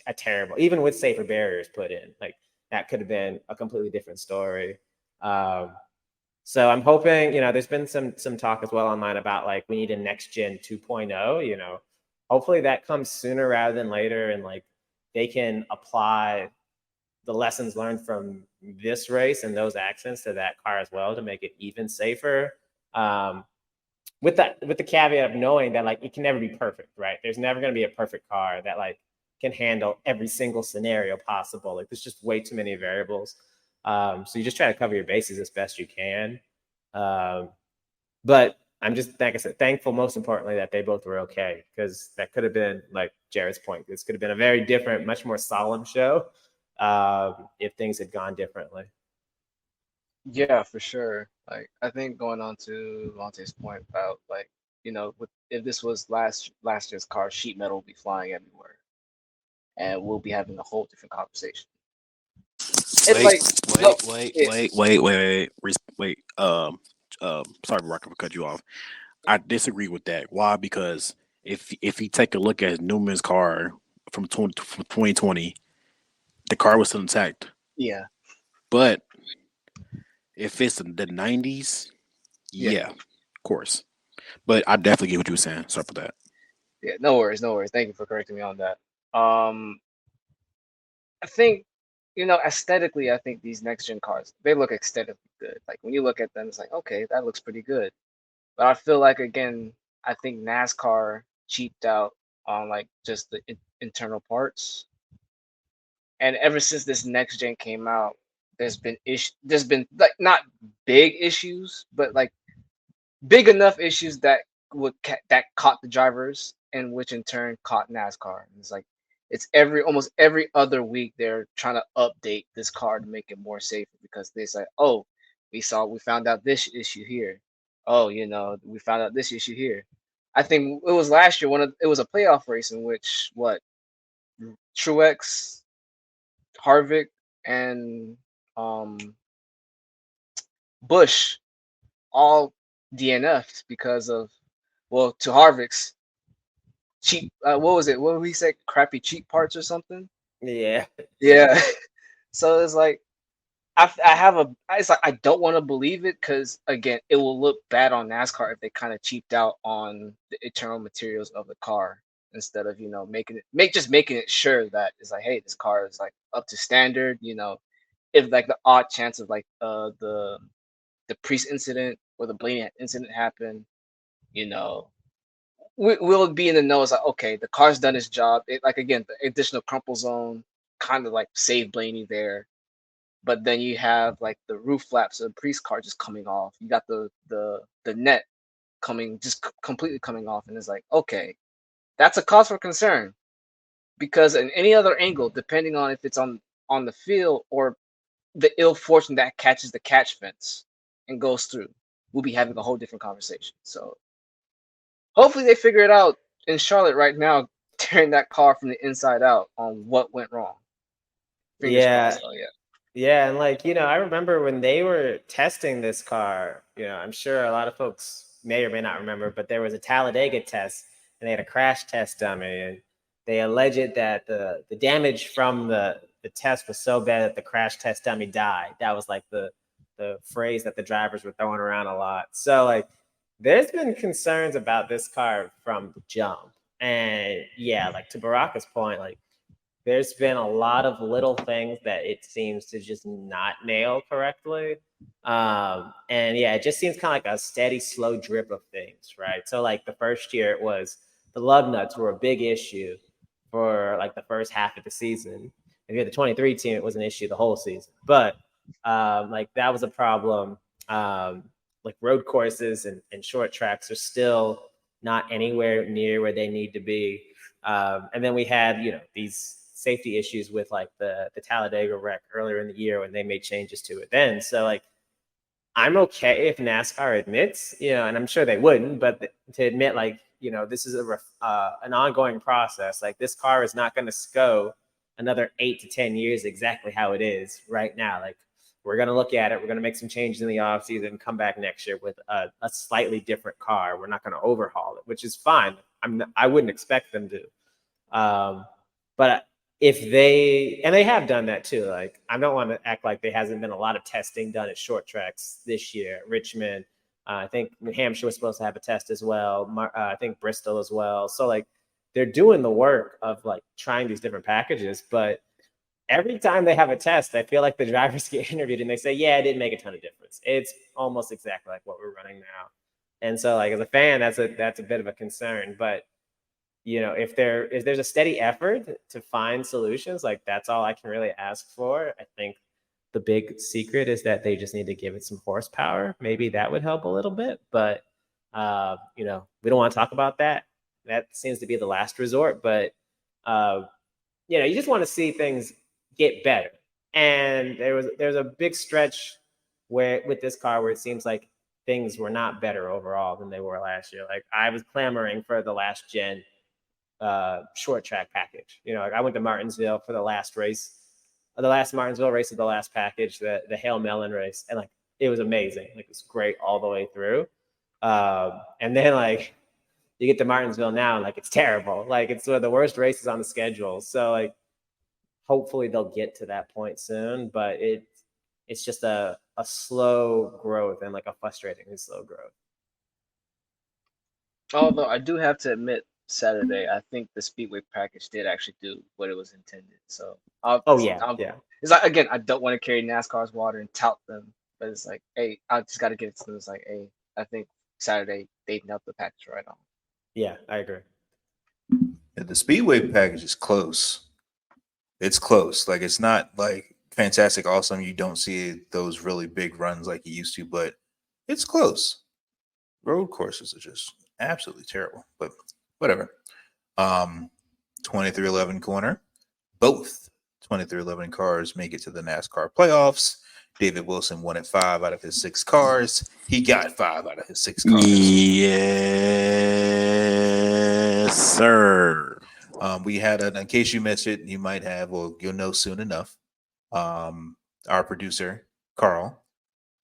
a terrible, even with safer barriers put in, like that could have been a completely different story. So I'm hoping, there's been some talk as well online about like we need a next gen 2.0, hopefully that comes sooner rather than later, and like they can apply the lessons learned from this race and those accidents to that car as well to make it even safer. With the caveat of knowing that like it can never be perfect, right? There's never going to be a perfect car that like can handle every single scenario possible. Like there's just way too many variables. So you just try to cover your bases as best you can. But I'm just, like I said, thankful most importantly that they both were okay, because that could have been, like Jared's point, this could have been a very different, much more solemn show if things had gone differently. Yeah, for sure. Like I think going on to Bonte's point about like, if this was last year's car, sheet metal would be flying everywhere. And we'll be having a whole different conversation. It's like Wait. Sorry, Rock, for cut you off. I disagree with that. Why? Because if you take a look at Newman's car from 2020, the car was still intact. Yeah. But if it's the 90s, yeah, of course. But I definitely get what you were saying. Sorry for that. Yeah, no worries. Thank you for correcting me on that. I think, aesthetically, I think these next gen cars, they look aesthetically good. Like when you look at them, it's like, okay, that looks pretty good. But I feel like, again, I think NASCAR cheaped out on like just the internal parts. And ever since this next gen came out, there's been like not big issues, but like big enough issues that that caught the drivers, and which in turn caught NASCAR. It's like it's almost every other week they're trying to update this car to make it more safer, because they say, oh, we found out this issue here. Oh, we found out this issue here. I think it was last year it was a playoff race in which Truex, Harvick, and Bush all DNF'd because of, to Harvick's cheap. What was it? What did we say? Crappy cheap parts or something? Yeah. Yeah. So it's like it's like I don't want to believe it, because again, it will look bad on NASCAR if they kind of cheaped out on the internal materials of the car, instead of making it sure that it's like, hey, this car is like up to standard. If like the odd chance of like the Preece incident or the Blaney incident happened, we'll be in the know. It's like, okay, the car's done its job. It, like, again, the additional crumple zone kind of like saved Blaney there. But then you have like the roof flaps of the Preece car just coming off. You got the net completely coming off, and it's like, okay, that's a cause for concern, because in any other angle, depending on if it's on the field or the ill fortune that catches the catch fence and goes through, we'll be having a whole different conversation. So hopefully they figure it out in Charlotte right now, tearing that car from the inside out on what went wrong. Fingers crossed. So, yeah. Yeah, and like, I remember when they were testing this car, I'm sure a lot of folks may or may not remember, but there was a Talladega test and they had a crash test dummy, and they alleged that the damage from the test was so bad that the crash test dummy died. That was like the phrase that the drivers were throwing around a lot. So like there's been concerns about this car from the jump. And yeah, like to Baraka's point, like there's been a lot of little things that it seems to just not nail correctly. And yeah, it just seems kind of like a steady, slow drip of things, right? So like the first year it was the lug nuts were a big issue for like the first half of the season. If you had the 23 team, it was an issue the whole season. But like that was a problem. Like road courses and short tracks are still not anywhere near where they need to be. And then we had, these safety issues with like the Talladega wreck earlier in the year when they made changes to it then. So like, I'm okay if NASCAR admits, and I'm sure they wouldn't, but to admit like, this is an ongoing process. Like this car is not going to go another 8 to 10 years exactly how it is right now. Like we're going to look at it. We're going to make some changes in the offseason and come back next year with a slightly different car. We're not going to overhaul it, which is fine. I wouldn't expect them to. But if they have done that too, like I don't want to act like there hasn't been a lot of testing done at short tracks this year. Richmond, I think New Hampshire was supposed to have a test as well. I think Bristol as well. So like they're doing the work of like trying these different packages, but every time they have a test, I feel like the drivers get interviewed and they say, yeah, it didn't make a ton of difference. It's almost exactly like what we're running now. And so like as a fan, that's a bit of a concern. But you know, if there's a steady effort to find solutions, like that's all I can really ask for. I think the big secret is that they just need to give it some horsepower. Maybe that would help a little bit, but you know, we don't want to talk about that. That seems to be the last resort, but you know, you just want to see things get better. And there's a big stretch where with this car where it seems like things were not better overall than they were last year. Like I was clamoring for the last gen short track package. You know, like I went to Martinsville for the last Martinsville race of the last package, the Hail Melon race, and like it was amazing. Like it was great all the way through. And then like you get to Martinsville now, and like it's terrible. Like it's one of the worst races on the schedule. So like hopefully they'll get to that point soon, but it's just a slow growth and like a frustratingly slow growth. Although I do have to admit, Saturday, I think the Speedway package did actually do what it was intended. So, it's like, again, I don't want to carry NASCAR's water and tout them, but it's like, hey, I just got to get it to them. It's like, hey, I think Saturday they nailed the package right on. Yeah, I agree. The Speedway package is close. It's close. Like it's not like fantastic, awesome. You don't see those really big runs like you used to, but it's close. Road courses are just absolutely terrible, but whatever. 2311 corner. Both 2311 cars make it to the NASCAR playoffs. David Wilson won at 5 out of his 6 cars. He got 5 out of his 6 cars. Yes, sir. We had in case you missed it, you might have, well, you'll know soon enough. Our producer, Carl,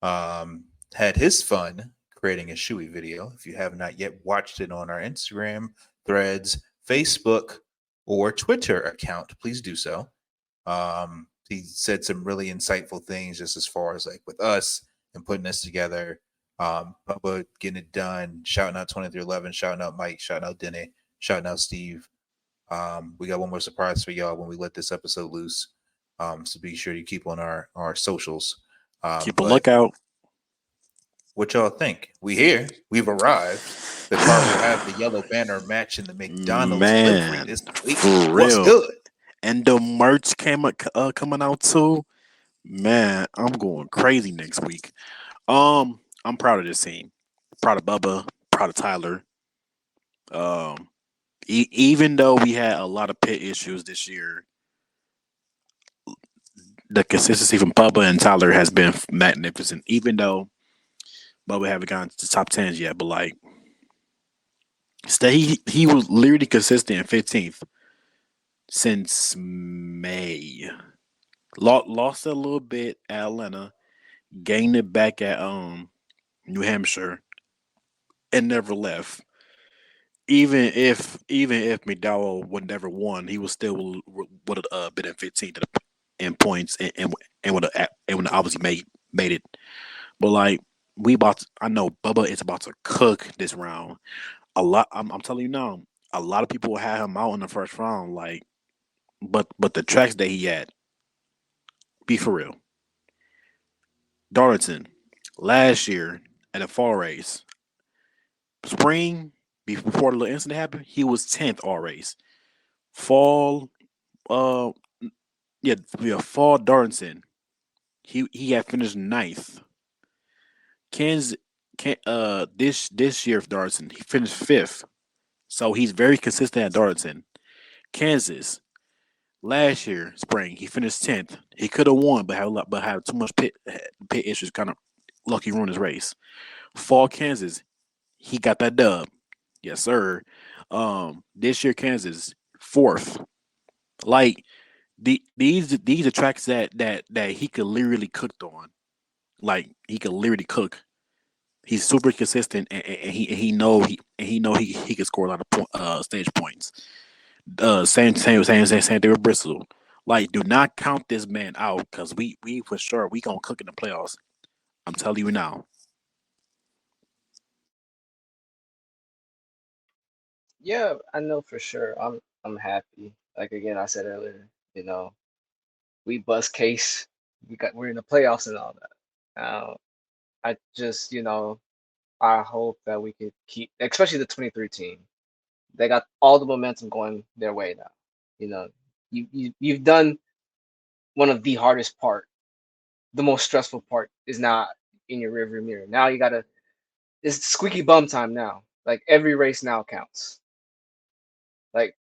had his fun creating a shoey video. If you have not yet watched it on our Instagram, Threads, Facebook, or Twitter account, please do so. He said some really insightful things just as far as like with us and putting this together. Bubba getting it done, shouting out 2311, shouting out Mike, shouting out Denny, shouting out Steve. We got one more surprise for y'all when we let this episode loose. So be sure you keep on our socials. Keep a lookout. What y'all think? We've arrived. The car will have the yellow banner match in the McDonald's livery this week. For real. What's good? And the merch coming out too. Man, I'm going crazy next week. I'm proud of this team. Proud of Bubba. Proud of Tyler. Even though we had a lot of pit issues this year, the consistency from Bubba and Tyler has been magnificent. Even though Bubba haven't gotten to the top 10s yet, but like, he was literally consistent in 15th since May. Lost a little bit at Atlanta, gained it back at New Hampshire, and never left. Even if McDowell would never won, he was still would have been in 15th in points and would obviously made it. But like I know Bubba is about to cook this round. I'm telling you now, a lot of people will have him out in the first round. Like, but the tracks that he had, be for real. Darlington last year at a fall race, spring before the little incident happened, he was 10th all race. Fall, fall Darlington, he had finished 9th. This year for Darlington, he finished 5th. So he's very consistent at Darlington. Kansas, last year, spring, he finished 10th. He could have won, but had too much pit issues, kind of lucky ruined his race. Fall Kansas, he got that dub. Yes, sir. This year, Kansas, 4th. Like, These are tracks that he could literally cook on. Like he could literally cook. He's super consistent, and he can score a lot of stage points. Same thing with Bristol. Like, do not count this man out because we for sure we gonna cook in the playoffs. I'm telling you now. Yeah, I know for sure. I'm happy. Like again, I said earlier, we bust case. We're in the playoffs and all that. I just, I hope that we could keep, especially the 23 team. They got all the momentum going their way now. You know, you've done one of the hardest part. The most stressful part is now in your rearview mirror. Now you gotta. It's squeaky bum time now. Like every race now counts. Like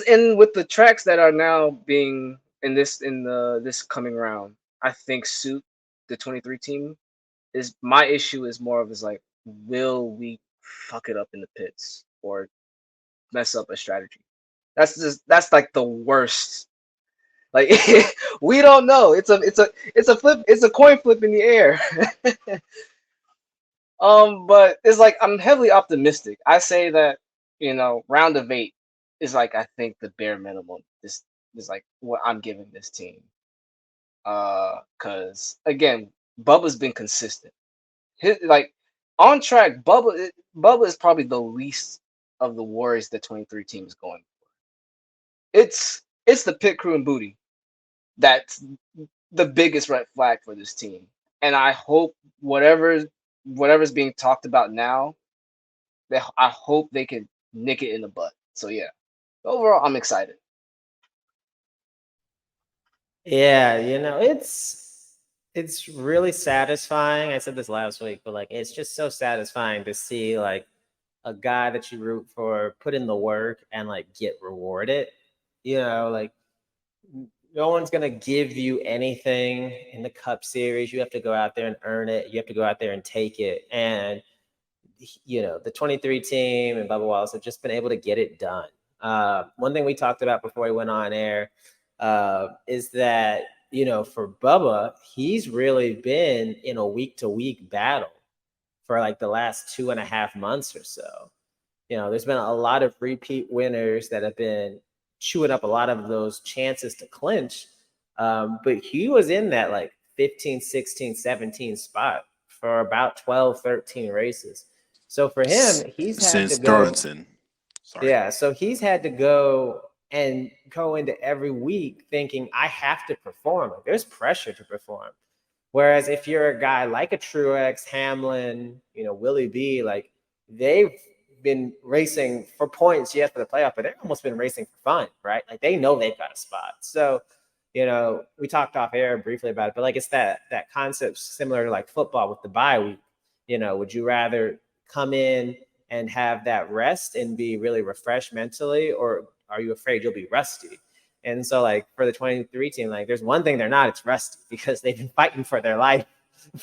and with the tracks that are now being this coming round, I think suit the 23 team is my issue is more of is like, will we fuck it up in the pits or mess up a strategy? That's like the worst. Like we don't know. It's a coin flip in the air. But it's like I'm heavily optimistic. I say that, round of 8 is like I think the bare minimum. This is like what I'm giving this team. Cause again, Bubba's been consistent. Like on track, Bubba is probably the least of the worries the 23 team is going for. It's the pit crew and booty that's the biggest red flag for this team. And I hope whatever's being talked about now, I hope they can nick it in the butt. So yeah, overall, I'm excited. Yeah, it's really satisfying. I said this last week, but like it's just so satisfying to see like a guy that you root for put in the work and like get rewarded. Like no one's gonna give you anything in the Cup Series. You have to go out there and earn it. You have to go out there and take it. And the 23 team and Bubba Wallace have just been able to get it done. One thing we talked about before we went on air is that, for Bubba, he's really been in a week-to-week battle for like the last 2.5 months or so. There's been a lot of repeat winners that have been chewing up a lot of those chances to clinch. But he was in that like 15, 16, 17 spot for about 12, 13 races. So for him, he's had to Since go. Darlington. Sorry. Yeah, so he's had to go into every week thinking I have to perform. Like, there's pressure to perform. Whereas if you're a guy like a Truex, Hamlin, Willie B, like they've been racing for points, yes, for the playoff, but they've almost been racing for fun, right? Like they know they've got a spot. So, we talked off air briefly about it, but like it's that concept similar to like football with the bye week. Would you rather come in and have that rest and be really refreshed mentally, or are you afraid you'll be rusty? And so like for the 23 team, like there's one thing they're not, it's rusty because they've been fighting for their life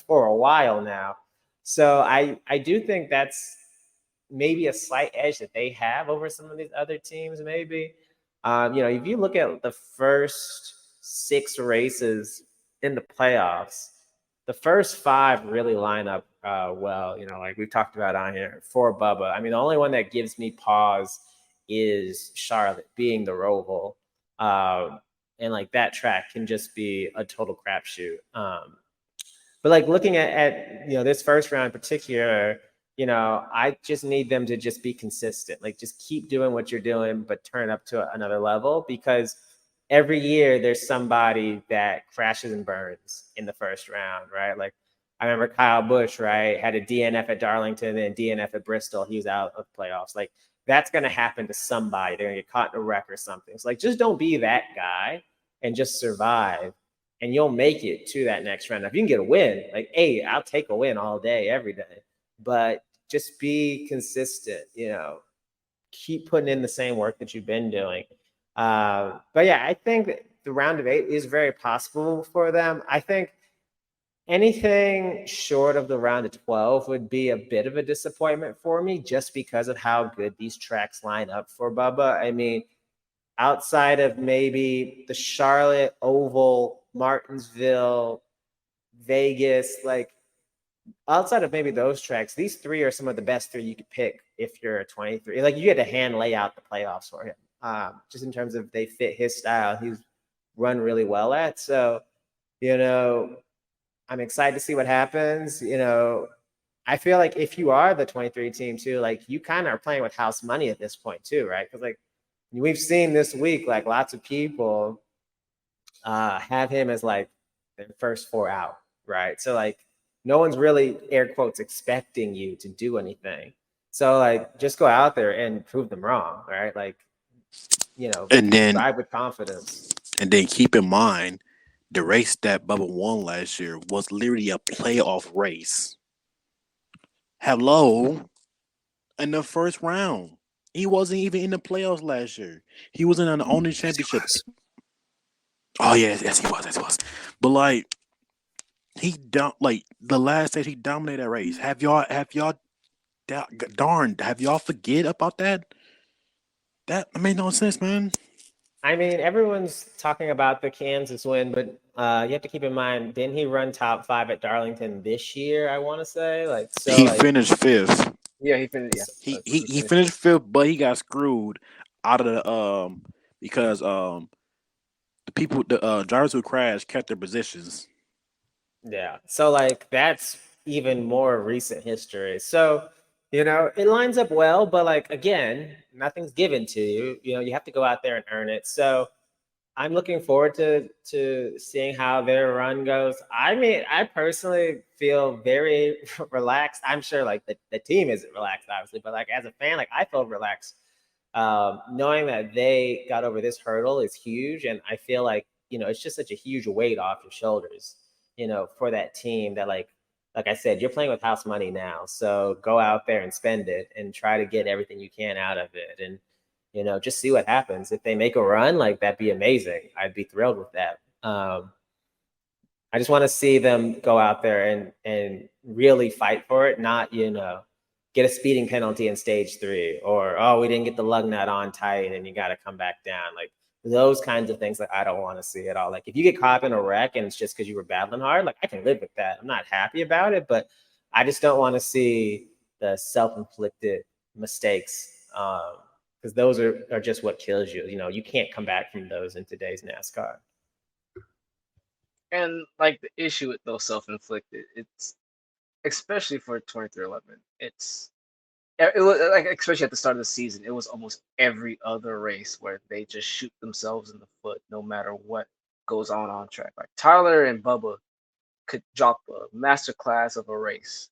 for a while now. So I do think that's maybe a slight edge that they have over some of these other teams, maybe. If you look at the first 6 races in the playoffs, the first 5 really line up well, like we've talked about on here for Bubba. I mean, the only one that gives me pause is Charlotte being the Roval. And like that track can just be a total crapshoot. But like looking at this first round in particular, I just need them to just be consistent. Like just keep doing what you're doing, but turn up to another level, because every year there's somebody that crashes and burns in the first round, right? Like I remember Kyle Busch, right, had a DNF at Darlington and DNF at Bristol. He was out of playoffs. Like that's going to happen to somebody. They're going to get caught in a wreck or something. So like just don't be that guy and just survive, and you'll make it to that next round. Now, if you can get a win, like, hey, I'll take a win all day, every day. But just be consistent, keep putting in the same work that you've been doing. But yeah, I think the round of 8 is very possible for them. I think anything short of the round of 12 would be a bit of a disappointment for me, just because of how good these tracks line up for Bubba. I mean, outside of maybe the Charlotte, Oval, Martinsville, Vegas, like outside of maybe those tracks, these three are some of the best three you could pick if you're a 23. Like you had to hand lay out the playoffs for him, just in terms of they fit his style. He's run really well at. So, I'm excited to see what happens. I feel like if you are the 23 team too, like you kind of are playing with house money at this point too, right? Because like we've seen this week, like lots of people have him as like the first 4 out, right? So like no one's really air quotes expecting you to do anything. So like just go out there and prove them wrong, right? Like and then drive with confidence. and then keep in mind the race that Bubba won last year was literally a playoff race. Hello, in the first round. He wasn't even in the playoffs last year. He was in an only championship. Oh yes, he was. But like the last stage he dominated that race. Have y'all forget about that? That made no sense, man. I mean, everyone's talking about the Kansas win, but you have to keep in mind, didn't he run top 5 at Darlington this year? I want to say, He finished 5th. Yeah, he finished. Yeah, he finished 5th, but he got screwed out of the because the drivers who crashed kept their positions. Yeah, so like that's even more recent history. So it lines up well, but like again, nothing's given to you. You have to go out there and earn it. So I'm looking forward to seeing how their run goes. I mean, I personally feel very relaxed. I'm sure like the team isn't relaxed, obviously, but like as a fan, like I feel relaxed. Knowing that they got over this hurdle is huge. And I feel like, it's just such a huge weight off your shoulders, for that team that like I said, you're playing with house money now. So go out there and spend it and try to get everything you can out of it. And just see what happens. If they make a run, like that'd be amazing. I'd be thrilled with that. I just want to see them go out there and really fight for it, not, get a speeding penalty in stage 3 or, oh, we didn't get the lug nut on tight and you got to come back down. Like those kinds of things, like I don't want to see at all. Like if you get caught up in a wreck and it's just because you were battling hard, like I can live with that. I'm not happy about it, but I just don't want to see the self-inflicted mistakes. Because those are just what kills you. You can't come back from those in today's NASCAR. And like the issue with those self-inflicted, it's especially for 2311. It was like, especially at the start of the season, it was almost every other race where they just shoot themselves in the foot no matter what goes on track. Like Tyler and Bubba could drop a masterclass of a race,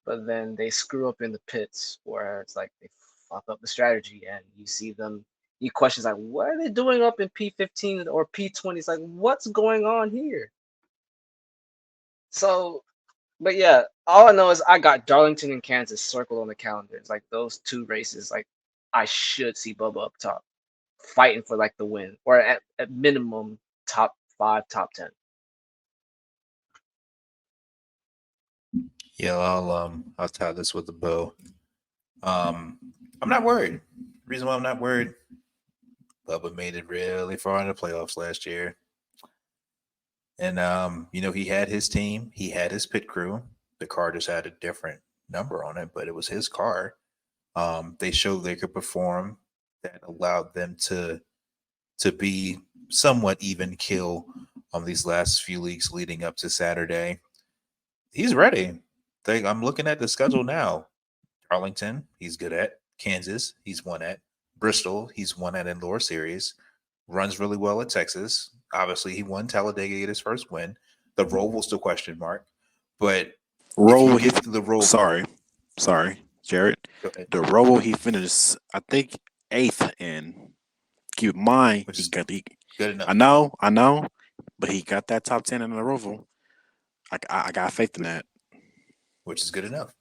but then they screw up in the pits where it's like they fuck up the strategy and you see them, you questions like, what are they doing up in P15 or P20? It's like, what's going on here? So, but yeah, all I know is I got Darlington and Kansas circled on the calendar. It's like those 2 races, like I should see Bubba up top fighting for like the win or at minimum top 5, top 10. Yeah, I'll tie this with a bow. I'm not worried. The reason why I'm not worried, Bubba made it really far in the playoffs last year. And he had his team, he had his pit crew. The car just had a different number on it, but it was his car. They showed they could perform. That allowed them to be somewhat even kill on these last few weeks leading up to Saturday. He's ready. I'm looking at the schedule now. Arlington, he's good at. Kansas, he's won at. Bristol, he's won at in lower series. Runs really well at Texas. Obviously, he won Talladega at his first win. The Roval's the question mark. But Sorry, Jared. The Roval he finished, I think, 8th in. Keep in mind, Which is good enough. I know, but he got that top 10 in the Roval. I got faith in that. Which is good enough.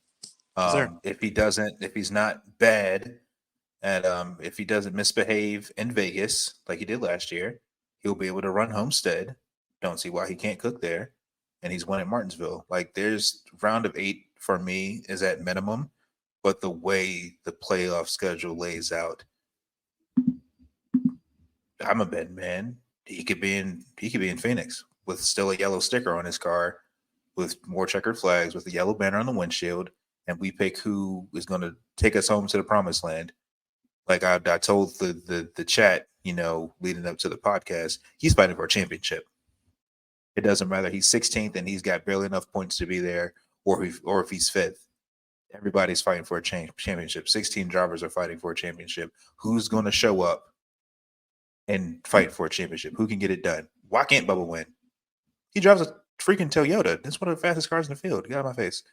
If he's not bad, and if he doesn't misbehave in Vegas like he did last year, he'll be able to run Homestead. Don't see why he can't cook there. And he's won at Martinsville. Like there's round of 8 for me is at minimum, but the way the playoff schedule lays out, I'm a betting man. He could be in Phoenix with still a yellow sticker on his car, with more checkered flags, with a yellow banner on the windshield, and we pick who is going to take us home to the promised land. Like I told the chat, leading up to the podcast, he's fighting for a championship. It doesn't matter. He's 16th and he's got barely enough points to be there, or if he's 5th. Everybody's fighting for a championship. 16 drivers are fighting for a championship. Who's going to show up and fight for a championship? Who can get it done? Why can't Bubba win? He drives a freaking Toyota. That's one of the fastest cars in the field. Get out of my face.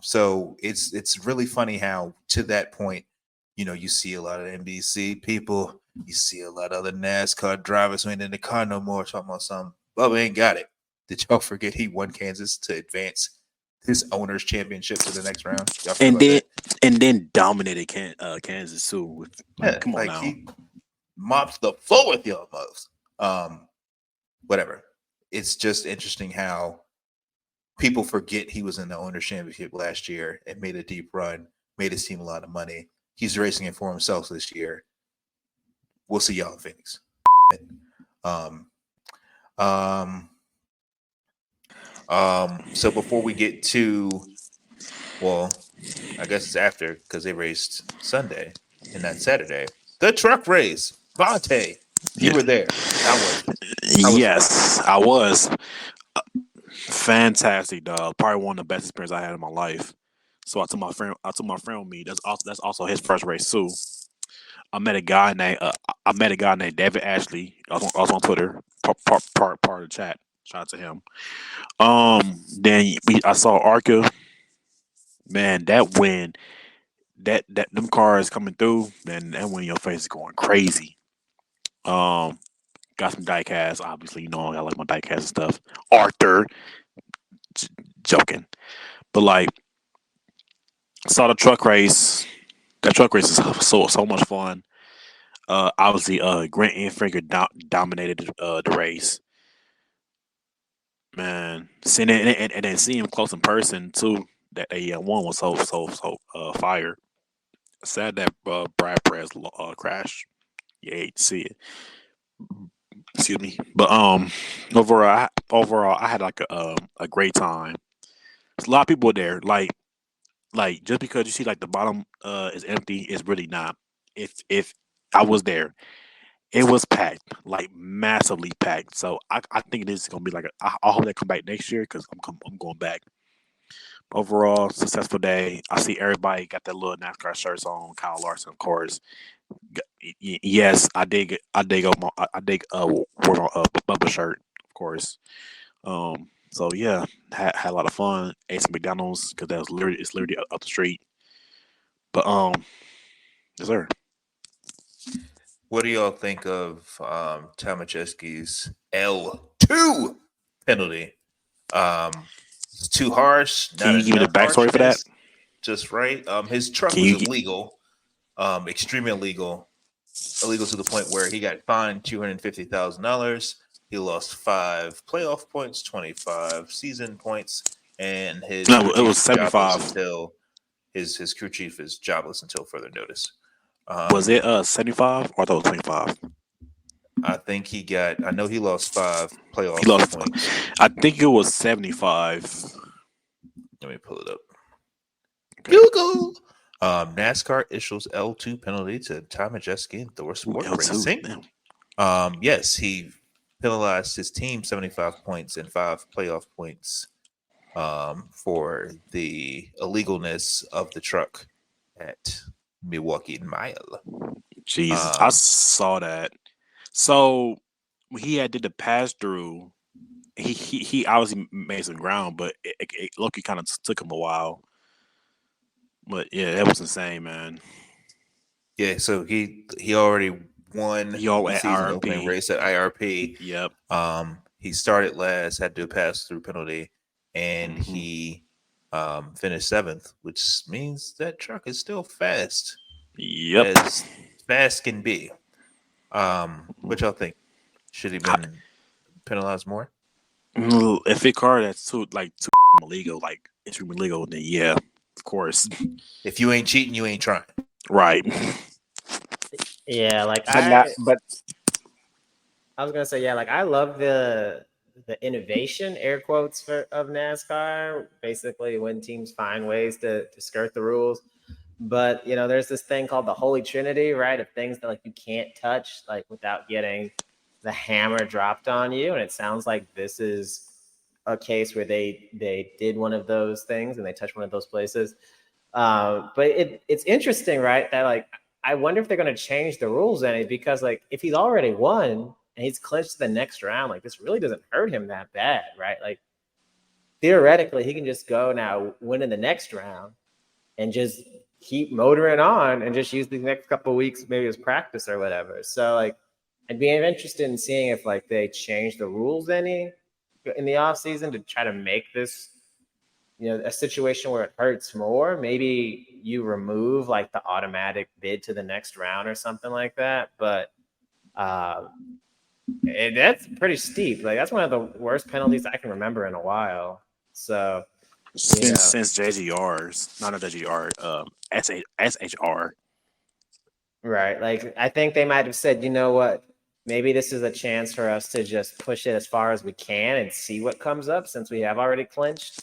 So it's really funny how to that point, you see a lot of NBC people, you see a lot of other NASCAR drivers who ain't in the car no more talking about something. Bubba ain't got it. Did y'all forget he won Kansas to advance his owner's championship to the next round? And then dominated Kansas too. Come on now. He mopped the floor with y'all moves. Whatever. It's just interesting how people forget he was in the owner's championship last year and made a deep run, made his team a lot of money. He's racing it for himself this year. We'll see y'all in Phoenix. So before we get to, well, I guess it's after, because they raced Sunday and not Saturday. The truck race, Bonte, you were there. Yes, I was. Fantastic, dog. Probably one of the best experiences I had in my life. So I took my friend with me. That's also his first race too. I met a guy named David Ashley. Also on Twitter. Part of the chat. Shout out to him. Then I saw Arca. Man, that win, that them cars coming through, man, that win in your face is going crazy. Got some diecast, obviously, I like my diecast and stuff. Arthur, joking, but like, saw the truck race. That truck race is so much fun. Obviously, Grant Enfinger dominated the race. Man, seeing it and then seeing him close in person too. That they won was so fire. Sad that Brad Perez crashed. You hate to see it. Excuse me, but overall, I had like a great time. There's a lot of people there. Like just because you see like the bottom is empty, it's really not. If I was there, it was packed, like massively packed. So I think this is gonna be like I hope they come back next year because I'm going back. Overall, successful day. I see everybody got their little NASCAR shirts on. Kyle Larson, of course. Yes, I dig it. I dig wore on Bubba shirt, of course. So yeah, had a lot of fun. Ate some McDonald's because it's literally up the street. But yes, sir. What do y'all think of Tomaszewski's L2 penalty? It's too harsh. Can you give me the backstory for that? Just right. His truck was illegal, extremely illegal to the point where he got fined $250,000. He lost 5 playoff points, 25 season points, and it was 75 until his crew chief is jobless until further notice. Was it 75 or I thought it was 25? I think I know he lost 5 playoff points. I think it was 75. Let me pull it up. Okay. Google. NASCAR issues L2 penalty to Tomaszewski and Thor Sport Racing. Yes, he penalized his team 75 points and 5 playoff points for the illegalness of the truck at Milwaukee Mile. Jesus, I saw that. So when he did the pass through, he obviously made some ground, but it Loki kind of took him a while. But yeah, that was insane, man. Yeah, so he already won the season opening race at IRP. Yep. He started last, had to do a pass through penalty, and he finished 7th, which means that truck is still fast. Yep. As fast can be. What y'all think? Should he been penalized more? If a car that's too illegal, like extremely illegal, then yeah, of course. If you ain't cheating, you ain't trying. Right. Yeah, like I was gonna say, yeah, like I love the innovation, air quotes, of NASCAR. Basically, when teams find ways to skirt the rules. But there's this thing called the Holy Trinity, right? Of things that like you can't touch, like without getting the hammer dropped on you. And it sounds like this is a case where they did one of those things and they touched one of those places. But it's interesting, right? That like I wonder if they're going to change the rules any, because like if he's already won and he's clinched the next round, like this really doesn't hurt him that bad, right? Like theoretically, he can just go now win in the next round and just keep motoring on and just use the next couple of weeks maybe as practice or whatever. So like I'd be interested in seeing if like they change the rules any in the off season to try to make this a situation where it hurts more. Maybe you remove like the automatic bid to the next round or something like that. But that's pretty steep. Like that's one of the worst penalties I can remember in a while. So since JGRs, not a JGR, SHR. Right. Like I think they might have said, you know what, maybe this is a chance for us to just push it as far as we can and see what comes up since we have already clinched.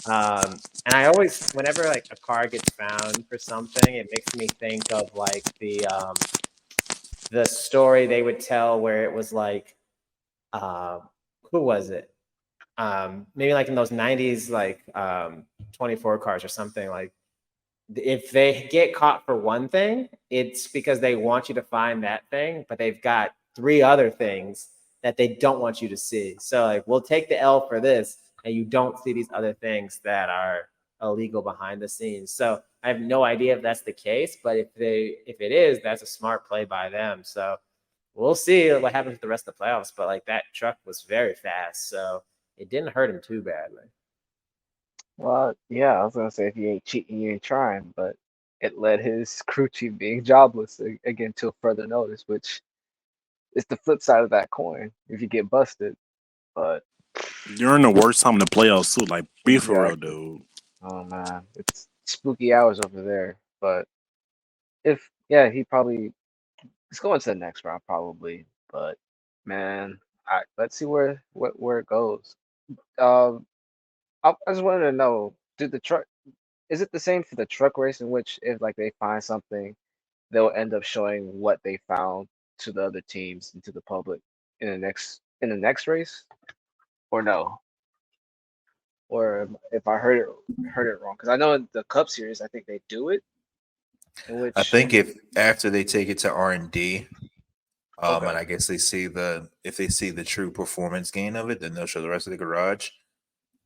And I always, whenever like a car gets found for something, it makes me think of like the story they would tell where it was like, who was it? Maybe like in those 90s, like 24 cars or something. Like if they get caught for one thing, it's because they want you to find that thing, but they've got 3 other things that they don't want you to see. So like, we'll take the L for this, and you don't see these other things that are illegal behind the scenes. So I have no idea if that's the case, but if it is, that's a smart play by them. So we'll see what happens with the rest of the playoffs. But like that truck was very fast, so it didn't hurt him too badly. Well, yeah, I was gonna say if you ain't cheating, you ain't trying, but it led his crew chief being jobless again till further notice, which is the flip side of that coin if you get busted. But You're in the worst time in the playoffs too. Like, be for real, dude. Oh man, it's spooky hours over there. But he probably he's going to the next round probably. But man, let's see where it goes. I just wanted to know, is it the same for the truck race in which if like they find something, they'll end up showing what they found to the other teams and to the public in the next race, or no? Or if I heard it wrong, because I know in the Cup Series, I think they do it. I think if after they take it to R&D, Okay. and I guess if they see the true performance gain of it, then they'll show the rest of the garage.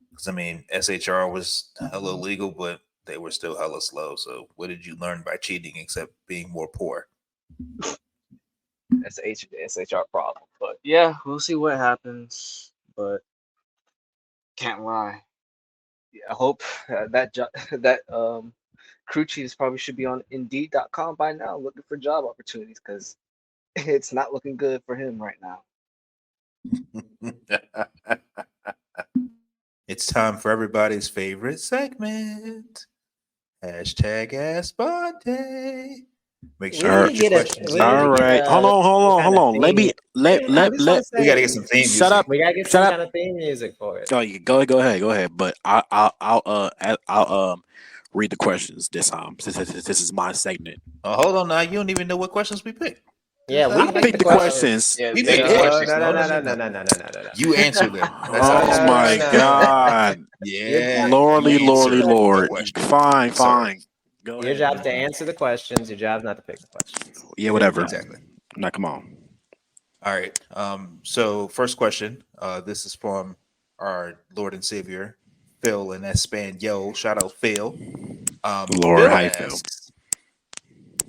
Because I mean, SHR was hella legal, but they were still hella slow. So what did you learn by cheating except being more poor? That's the SHR problem. But yeah, we'll see what happens. But can't lie. I hope that crew chiefs probably should be on Indeed.com by now, looking for job opportunities, because it's not looking good for him right now. It's time for everybody's favorite segment. Hashtag Ask Bonte. Make sure you get questions. All right. Hold on. We gotta get some theme music. Shut up. We gotta get some kind of theme music for it. Go ahead. But I'll read the questions this time. This is my segment. Hold on now. You don't even know what questions we picked. Yeah, I picked the questions. Yeah, we picked the questions. No. You answer them. Oh my God. Yeah. Lordy. Fine. Go Your job's to answer the questions. Your job's not to pick the questions. Yeah, whatever. Exactly. Now, come on. All right. So first question. This is from our Lord and Savior, Phil in Espanol. Shout out Phil. Lord, hi Phil.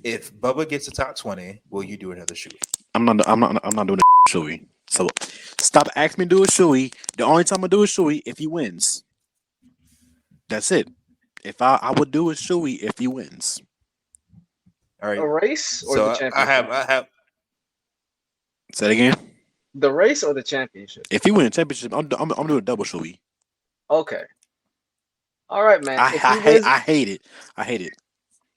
If Bubba gets a top 20, will you do another shoey? I'm not doing a shoey. So stop asking me to do a shoey. The only time I do a shoey if he wins. That's it. If I would do a shoey if he wins. All right. A race or so the championship? I have. Say it again. The race or the championship? If he wins the championship, I'm doing a double shoey. Okay. All right, man. I hate it.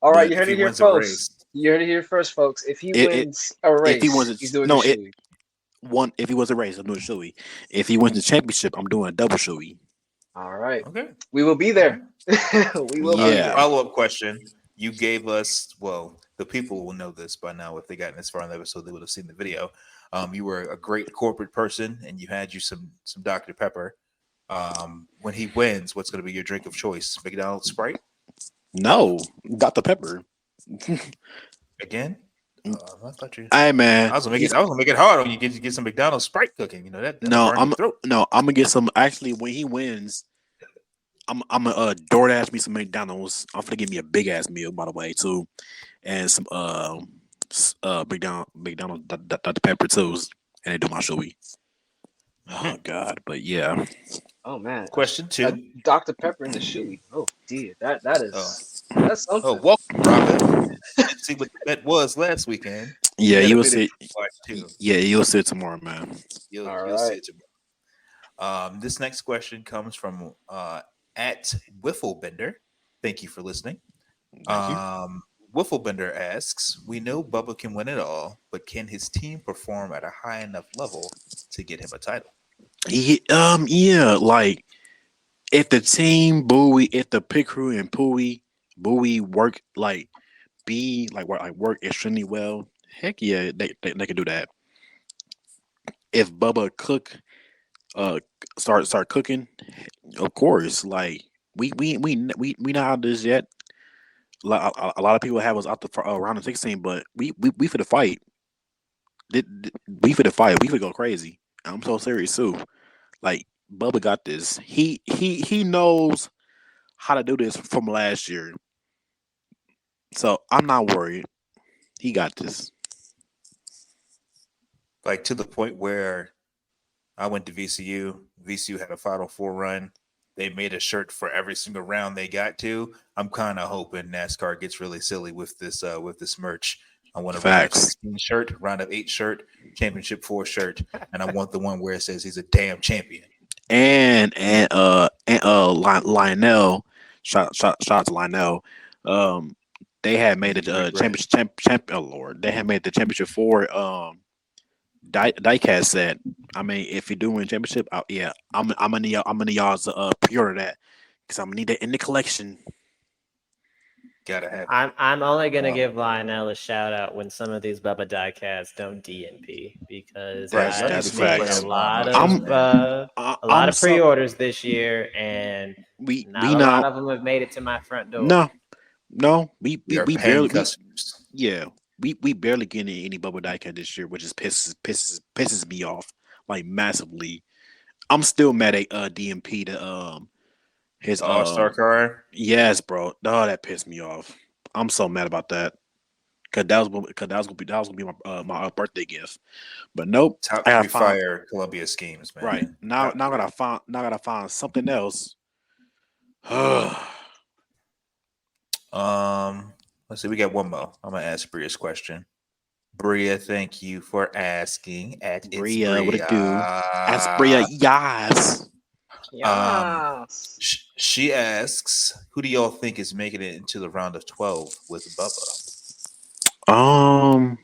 All right, you heard it here first. You heard it here first, folks. If he wins a race, he's doing a shoey. one. If he was a race, I'm doing shoey. If he wins the championship, I'm doing a double shoey. All right. Okay. We will be there. We will be Yeah. there. Follow-up question. You gave us, well, the people will know this by now. If they gotten this far in the episode, they would have seen the video. You were a great corporate person, and you had some Dr. Pepper. When he wins, what's going to be your drink of choice? McDonald's Sprite? No, Dr. Pepper. Again? I thought you. Hey man, I was gonna make it hard on you. Get some McDonald's Sprite cooking. You know that. no, I'm gonna get some. Actually, when he wins, I'm gonna DoorDash me some McDonald's. I'm gonna give me a big ass meal, by the way, too, and some McDonald's Dr. Pepper too, and they do my showy. Oh God, but yeah. Oh man. Question 2. Dr. Pepper in the shoey. Oh dear. That is that's something. Oh, welcome, Robert. See what the bet was last weekend. Yeah, You you'll got a see. video to watch, too. Yeah, you'll see it tomorrow, man. You'll All see right. it tomorrow. This next question comes from at Wifflebender. Thank you for listening. Wifflebender asks, we know Bubba can win it all, but can his team perform at a high enough level to get him a title? Yeah, like if the team if the pit crew and Bowie work work extremely well, heck yeah, they can do that. If Bubba Cook start cooking, of course, like we not out this yet. A lot of people have us out the round of 16, but we for the fight. We for the fight. We for go crazy. I'm so serious too. Like Bubba got this. He knows how to do this from last year. So I'm not worried. He got this. Like to the point where I went to VCU. VCU had a Final Four run. They made a shirt for every single round they got to. I'm kind of hoping NASCAR gets really silly with this merch. I want a round of 16 shirt, round of 8 shirt, championship 4 shirt, and I want the one where it says he's a damn champion. And Lionel, shout out to Lionel. They had made the championship. Oh Lord, they had made the championship 4. Diecast said, I mean, if you're doing championship, yeah, I'm gonna need y'all's pre-order that because I'm gonna need that in the collection. Gotta have. I'm only gonna give Lionel a shout out when some of these Bubba diecasts don't DNP because that's facts. A lot of pre-orders this year, and not a lot of them have made it to my front door. No, we barely. We barely get any Bubba diecast this year, which is pisses me off like massively. I'm still mad at DMP his All-Star car. Yes, bro. Oh, that pissed me off. I'm so mad about that. Cause that was gonna be my birthday gift. But nope. Top 3 fire Columbia schemes, man. Right. Now I gotta find something else. Let's see, we got one more. I'm gonna ask Bria's question. Bria, thank you for asking. Bria, what it do? Ask Bria, yes. She asks, who do y'all think is making it into the round of 12 with Bubba?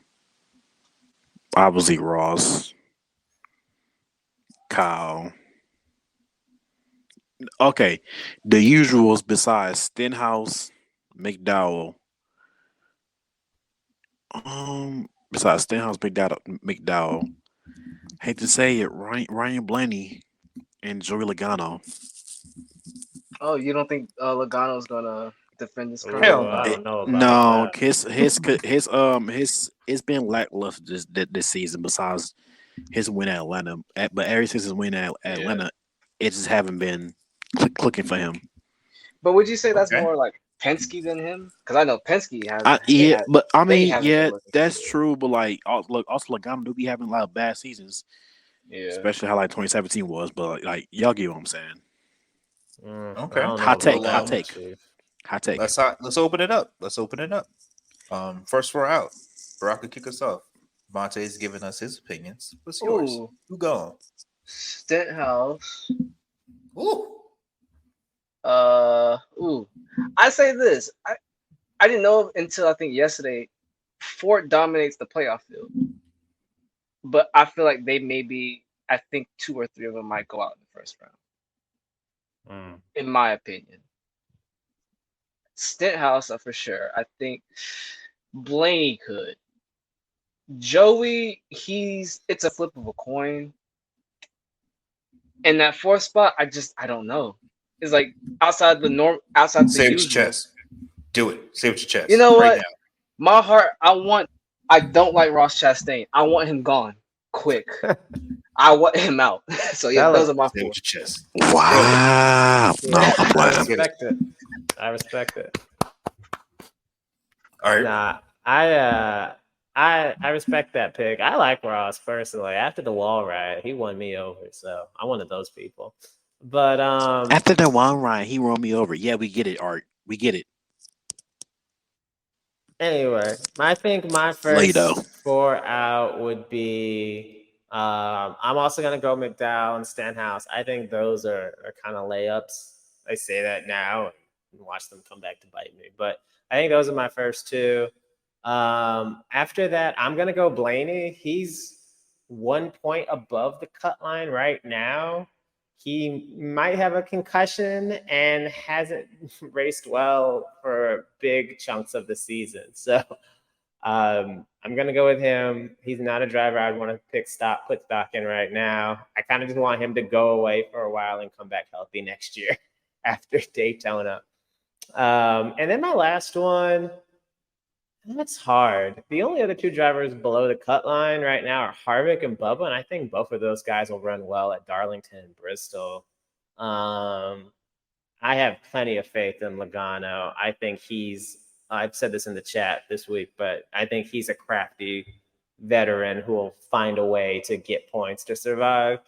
Obviously Ross, Kyle. Okay, the usuals besides Stenhouse, McDowell. Besides Stenhouse, McDowell. Hate to say it, Ryan Blaney and Joey Logano. Oh, you don't think Logano's gonna defend this crown? Hell, I don't know about No, that. it's been lackluster this season. Besides his win at Atlanta, but ever since his win at Atlanta, it just haven't been clicking for him. But would you say that's more like Penske than him? Because I know Penske has. That's true. But like, look, also Logano do be having a lot of bad seasons. Yeah, especially how like 2017 was. But like, y'all get what I'm saying. Okay, hot take. Let's open it up. First we're out. Barack will kick us off. Bonte is giving us his opinions. What's yours? Who going? Stenhouse. Ooh. I say this. I didn't know until I think yesterday. Ford dominates the playoff field. but I feel like they maybe. I think 2 or 3 of them might go out in the first round, in my opinion. Stenhouse for sure. I think Blaney could. Joey, it's a flip of a coin. In that 4th spot, I don't know. It's like outside the Say it with your usual. chest. Do it. Say it with your chest. You know right what? now. My heart, I don't like Ross Chastain. I want him gone quick. I want him out. So yeah, those are my Say it 4. with your chest. Wow. No, I'm I playing. respect it. I respect it. All right. Nah, I respect that pick. I like Ross personally. After the wall ride, he won me over. So I'm one of those people. But After the one ride, he rolled me over. Yeah, we get it, Art. We get it. anyway, I think my Later. first 4 out would be. I'm also gonna go McDowell and Stenhouse. I think those are kind of layups. I say that now and watch them come back to bite me. But I think those are my first 2. After that, I'm gonna go Blaney. He's 1 point above the cut line right now. He might have a concussion and hasn't raced well for big chunks of the season. So I'm gonna go with him. He's not a driver I'd want to put stock in right now. I kind of just want him to go away for a while and come back healthy next year after Daytona. And then my last one, that's hard. The only other 2 drivers below the cut line right now are Harvick and Bubba, and I think both of those guys will run well at Darlington and Bristol. I have plenty of faith in Logano. I think I've said this in the chat this week, but I think he's a crafty veteran who will find a way to get points to survive.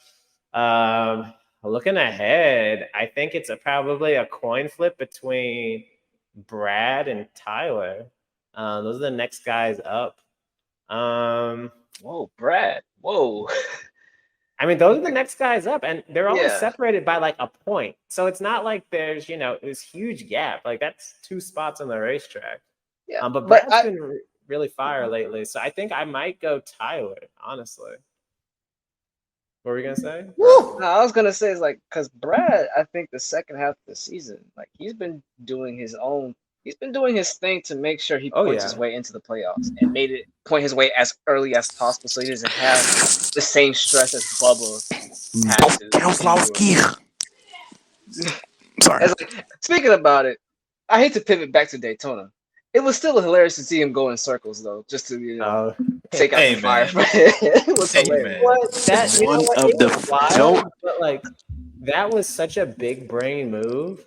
Looking ahead, I think it's probably a coin flip between Brad and Tyler. Those are the next guys up. Whoa, Brad. Whoa. I mean, those are the next guys up, and they're only Yeah. separated by like a point. So it's not like there's, this huge gap. Like that's 2 spots on the racetrack. Yeah. But Brad's been really fire lately. So I think I might go Tyler, honestly. What were you going to say? No, I was going to say, because Brad, I think the second half of the season, he's been doing his thing to make sure he points his way into the playoffs and made it point his way as early as possible so he doesn't have the same stress as Bubba had to. Sorry. Speaking about it, I hate to pivot back to Daytona. It was still hilarious to see him go in circles, though, just to take out the fire. It was hilarious. But that was such a big brain move.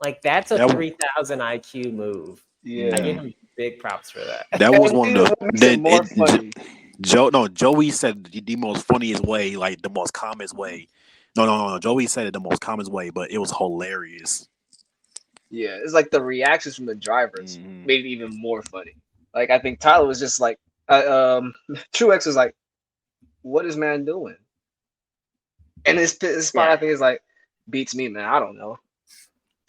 Like that's a 3,000 IQ move. Yeah, I give him big props for that. That was one of the. Joey said the most funniest way, like the most calmest way. No. Joey said it the most calmest way, but it was hilarious. Yeah, it's like the reactions from the drivers made it even more funny. Like I think Tyler was just like, Truex was like, "What is man doing?" And his spot I think is like, "Beats me, man. I don't know."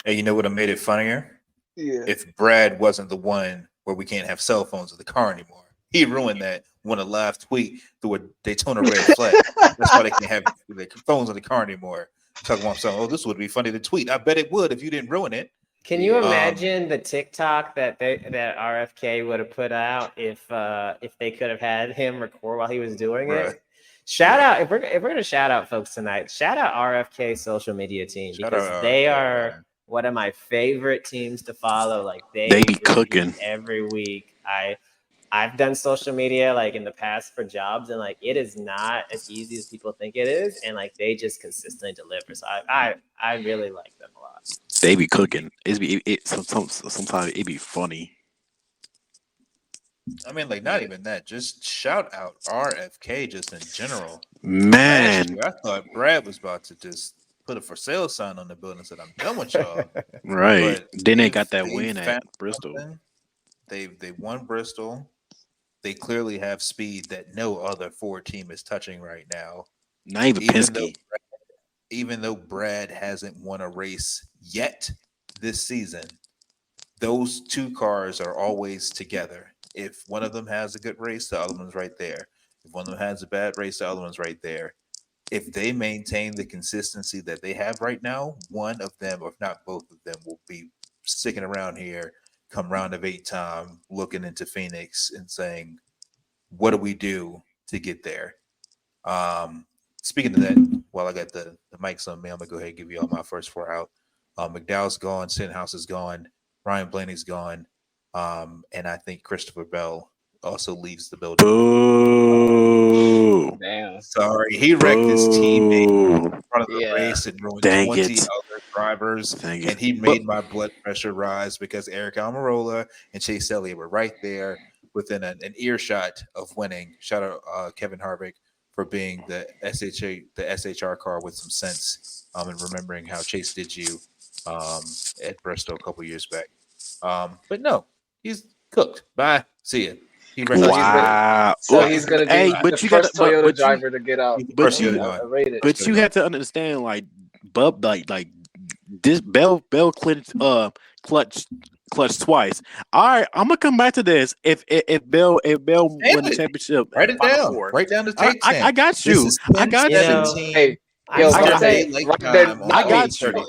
And you know what made it funnier? Yeah. If Brad wasn't the one where we can't have cell phones in the car anymore. He ruined that when a live tweet through a Daytona red flag. That's why they can't have their phones in the car anymore. Talking about something, oh, this would be funny to tweet. I bet it would if you didn't ruin it. Can you imagine the TikTok that RFK would have put out if they could have had him record while he was doing it? Shout out if we're gonna shout out folks tonight. Shout out RFK social media team because they are one of my favorite teams to follow. Like they be cooking every week. I've done social media like in the past for jobs, and like it is not as easy as people think it is, and like they just consistently deliver. So I really like them a lot. They be cooking. Sometimes it be funny. I mean, like not even that. Just shout out RFK just in general. Man, I thought Brad was about to just put a for sale sign on the building and said, "I'm done with y'all." Right. But then they got that win at Bristol. They won Bristol. They clearly have speed that no other Ford team is touching right now. Not even Penske. Even though Brad hasn't won a race yet this season, those two cars are always together. If one of them has a good race, the other one's right there. If one of them has a bad race, the other one's right there. If they maintain the consistency that they have right now, one of them, or if not both of them, will be sticking around here come round of 8 time, looking into Phoenix and saying, what do we do to get there? Speaking of that, while I got the mics on me, I'm going to go ahead and give you all my first 4 out. McDowell's gone, Stenhouse is gone, Ryan Blaney's gone, and I think Christopher Bell also leaves the building. Boo. Damn. Sorry, he wrecked his teammate in Boo. front of the Yeah. race and ruined Dang 20 it. other drivers. Dang it. And he made my blood pressure rise because Eric Almirola and Chase Elliott were right there within an earshot of winning. Shout out Kevin Harvick for being the SHR car with some sense and remembering how Chase did you at Bristol a couple years back. But no, he's cooked. Bye. See ya. He wrecked Wow. So he's gonna be Hey, the but you first got Toyota but driver to get out. but you rated. but you have to understand, like Bub, like this Bell clutch twice. All right, I'm gonna come back to this. If Bell win the championship, Write it Final down. Four. Write down the tape. I got This you. is I got you. 2017. Hey, I yo, gotta right say, there, Lake right there, time on I got August you. 30th.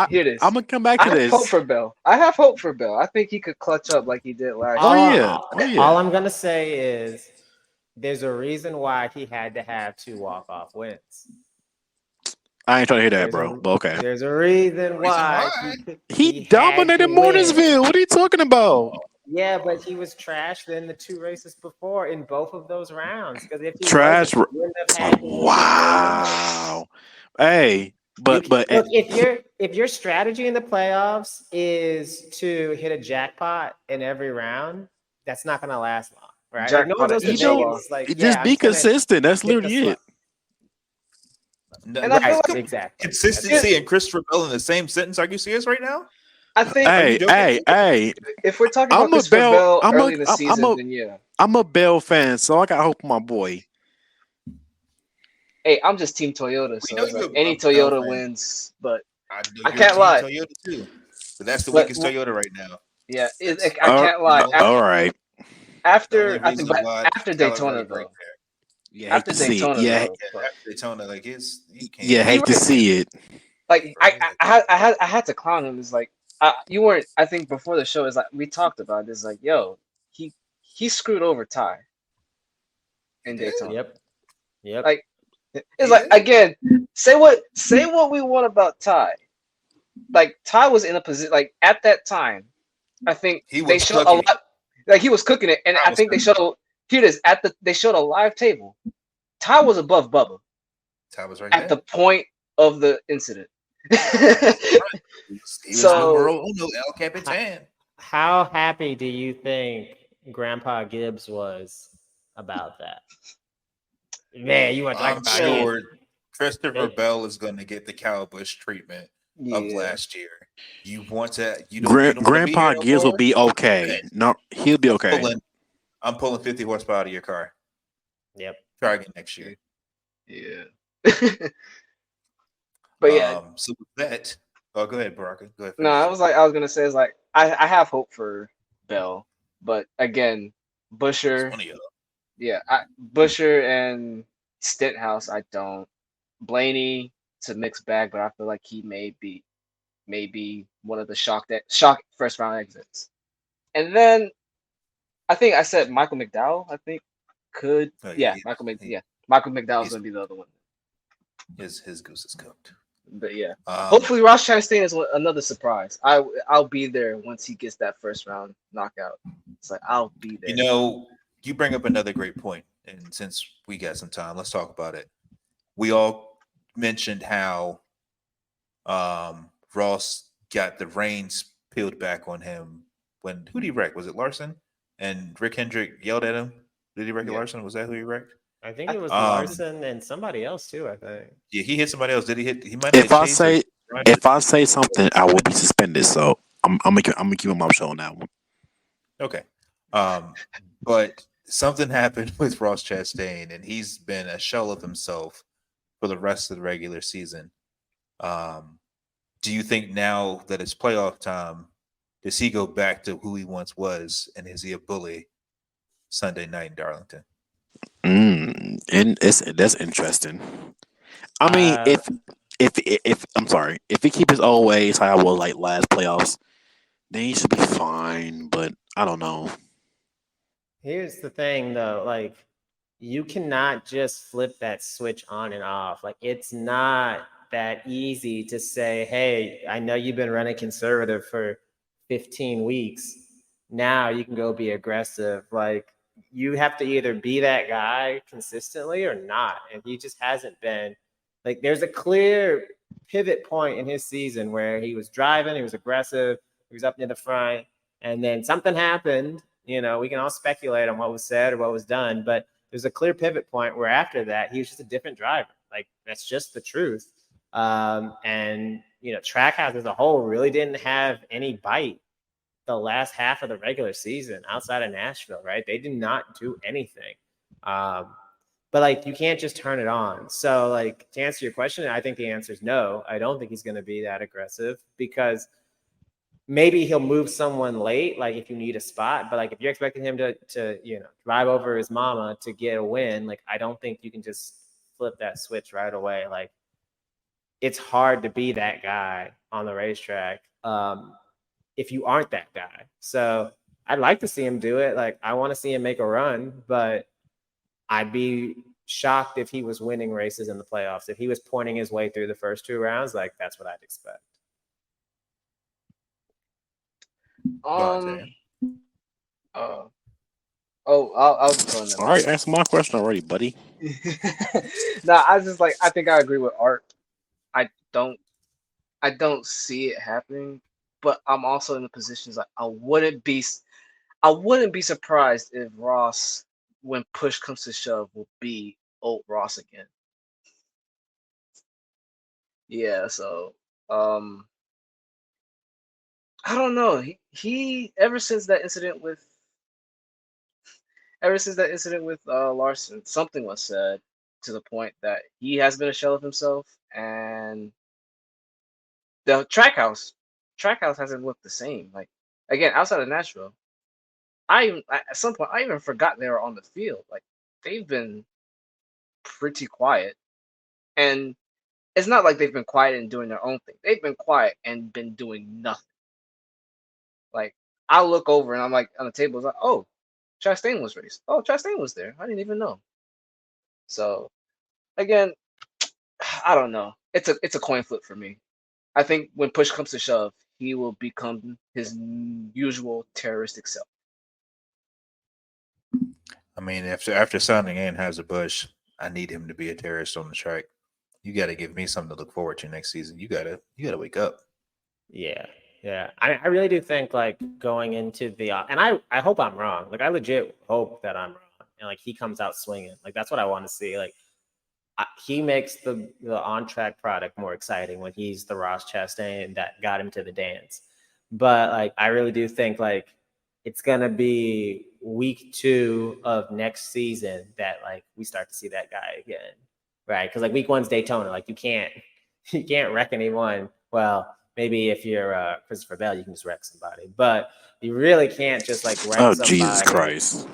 Hear this. I'm gonna come back I to have hope this. for Bell. I have hope for Bell. I think he could clutch up like he did last Oh year. yeah. Oh yeah. All I'm gonna say is there's a reason why he had to have 2 walk-off wins. I ain't trying to hear that, There's bro. a- But okay. There's a reason why He had dominated to win. Morningsville. What are you talking about? Yeah, but he was trashed in the 2 races before in both of those rounds. Because if he Trash. wasn't, he wouldn't have had to win. Wow. Hey, but Look, if your strategy in the playoffs is to hit a jackpot in every round, that's not gonna last long, right? Like, no one Jackpot goes to at the Vegas. Like, just yeah, be I'm gonna consistent. That's get the literally it. And I feel Right, like exactly. Consistency and Christopher Bell in the same sentence. Are you serious right now? I think Hey. if we're talking about I'm a Christopher Bell. Bell I'm early in the a. season, then yeah. I'm a Bell fan, so I got hope for my boy. Hey, I'm just Team Toyota, so know it's you're like a any Bell Toyota fan. wins, but I know I you're can't Team lie. Toyota too, but that's the But- weakest Toyota right now. yeah, I can't lie. All right. After The I only think, reason but why after is Tyler Daytona Reddick though. right there. Yeah, After Daytona Yeah, though, Yeah, but, after Daytona, like you can't. yeah. Hate to see it. like I had to clown him. It's like you weren't. I think before the show is like we talked about it. It's like yo, he screwed over Ty in Daytona. Yep. Like it's like again, say what we want about Ty. Like Ty was in a position like at that time. I think He they was showed a cooking. lot. Like he was cooking it, and Ty I was think they showed here it is they showed a live table. Ty was above Bubba Ty was right at there. the point of the incident. He was So- numero uno, El Capitan. How happy do you think Grandpa Gibbs was about that? Man, you want to talk I'm about sure Christopher Hey. Bell is going to get the Kyle Busch treatment of Yeah. last year. You want to? You don't wanna be Grandpa here no Gibbs will more? be okay. Okay. No, he'll be okay. I'm pulling 50 horsepower out of your car. Yep. Try again next year. Yeah. But yeah, So with that, go ahead, Baraka. Go ahead. no, I was gonna say is like I have hope for Bell, but again, Busher, One of y'all. yeah, Busher and Stenhouse, I don't. Blaney, it's a mixed bag, but I feel like he may be one of the shock first round exits. And then I think I said Michael McDowell. I think could Oh, yeah, he- Michael he- McDowell's he's- gonna be the other one. His goose is cooked. But yeah, Um, hopefully Ross Chastain is another surprise. I'll be there once he gets that first round knockout. It's like I'll be there. You know, you bring up another great point, and since we got some time, let's talk about it. We all mentioned how Ross got the reins peeled back on him when who did he wreck? Was it Larson? And Rick Hendrick yelled at him. Did he wreck Larson? Was that who he wrecked? I think it was Larson and somebody else too. I think. Yeah, he hit somebody else. Did he hit? He might. Have If I Chase say or- if I say something, I will be suspended. So I'm gonna keep my mouth shut on that one. Okay. But something happened with Ross Chastain, and he's been a shell of himself for the rest of the regular season. Do you think now that it's playoff time, does he go back to who he once was, and is he a bully Sunday night in Darlington? And that's interesting. I mean, Uh, if I'm sorry, if he keep his old ways how I was like last playoffs, then he should be fine. But I don't know. Here's the thing, though. Like, you cannot just flip that switch on and off. Like, it's not that easy to say, hey, I know you've been running conservative for 15 weeks. Now you can go be aggressive. Like, you have to either be that guy consistently or not. And he just hasn't been. Like, there's a clear pivot point in his season where he was driving, he was aggressive, he was up near the front, and then something happened. We can all speculate on what was said or what was done, but there's a clear pivot point where after that, he was just a different driver. Like, that's just the truth. And Trackhouse as a whole really didn't have any bite the last half of the regular season outside of Nashville, right? They did not do anything. But like, you can't just turn it on. So like, to answer your question, I think the answer is no. I don't think he's going to be that aggressive because maybe he'll move someone late, like if you need a spot. But like, if you're expecting him to drive over his mama to get a win, like, I don't think you can just flip that switch right away. Like, it's hard to be that guy on the racetrack if you aren't that guy. So I'd like to see him do it. Like, I want to see him make a run, but I'd be shocked if he was winning races in the playoffs. If he was pointing his way through the first 2 rounds, like, that's what I'd expect. Bonte. I'll go on that. All right, answer my question already, buddy. Nah, I think I agree with Art. I don't see it happening, but I'm also in the positions like I wouldn't be surprised if Ross, when push comes to shove, will be old Ross again. Yeah, so I don't know. He ever since that incident with Larson, something was said to the point that he has been a shell of himself, and the Trackhouse hasn't looked the same. Like, again, outside of Nashville, at some point I even forgot they were on the field. Like, they've been pretty quiet, and it's not like they've been quiet and doing their own thing. They've been quiet and been doing nothing. Like, I look over and I'm like on the table, it's like, oh, Chastain was raced. Oh, Chastain was there. I didn't even know. So again, I don't know. It's a coin flip for me. I think when push comes to shove, he will become his usual terroristic self. I mean, after signing Anheuser-Busch, I need him to be a terrorist on the track. You got to give me something to look forward to next season. You gotta wake up. Yeah. I really do think, like, going into the and I hope I'm wrong. Like, I legit hope that I'm wrong, and like, he comes out swinging. Like, that's what I want to see. Like, he makes the on track product more exciting when he's the Ross Chastain that got him to the dance. But like, I really do think like it's gonna be week 2 of next season that like we start to see that guy again, right? Because like week 1's Daytona. Like, you can't wreck anyone. Well, maybe if you're Christopher Bell, you can just wreck somebody, but you really can't just like wreck somebody. Jesus Christ!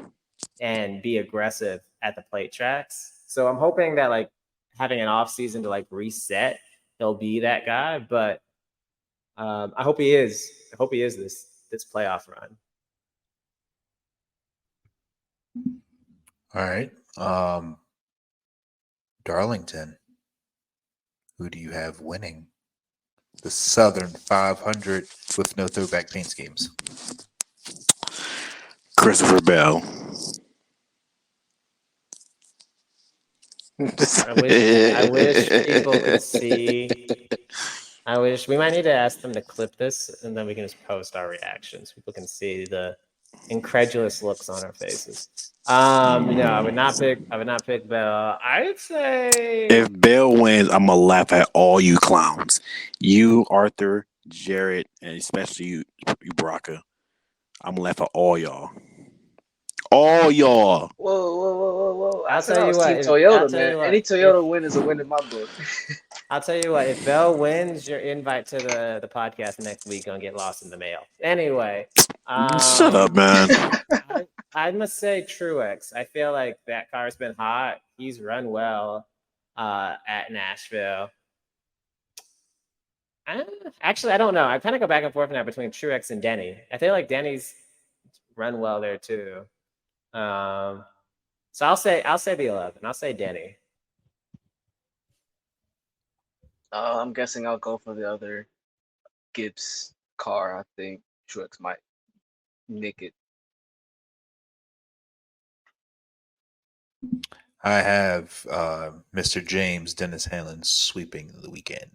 And be aggressive at the plate tracks. So I'm hoping that like having an off season to like reset, he'll be that guy. But I hope he is. I hope he is this playoff run. All right. Darlington, who do you have winning the Southern 500 with no throwback paint schemes? Christopher Bell. I wish people could see. I wish we might need to ask them to clip this, and then we can just post our reactions. People can see the incredulous looks on our faces. No, I would not pick Bell. I'd say if Bell wins, I'm gonna laugh at all you clowns. You, Arthur, Jared, and especially you Baraka. I'm gonna laugh at all y'all. All y'all. Whoa. I'll tell you what. Team Toyota, man. Any Toyota win is a win in my book. I'll tell you what. If Bell wins, your invite to the podcast next week gonna get lost in the mail. Anyway. Shut up, man. I must say Truex. I feel like that car's been hot. He's run well at Nashville. Actually, I don't know. I kind of go back and forth now between Truex and Denny. I feel like Denny's run well there too. So I'll say the 11. I'll say Denny. I'm guessing I'll go for the other Gibbs car. I think Truex might nick it. I have Mr. James Dennis Hamlin sweeping the weekend.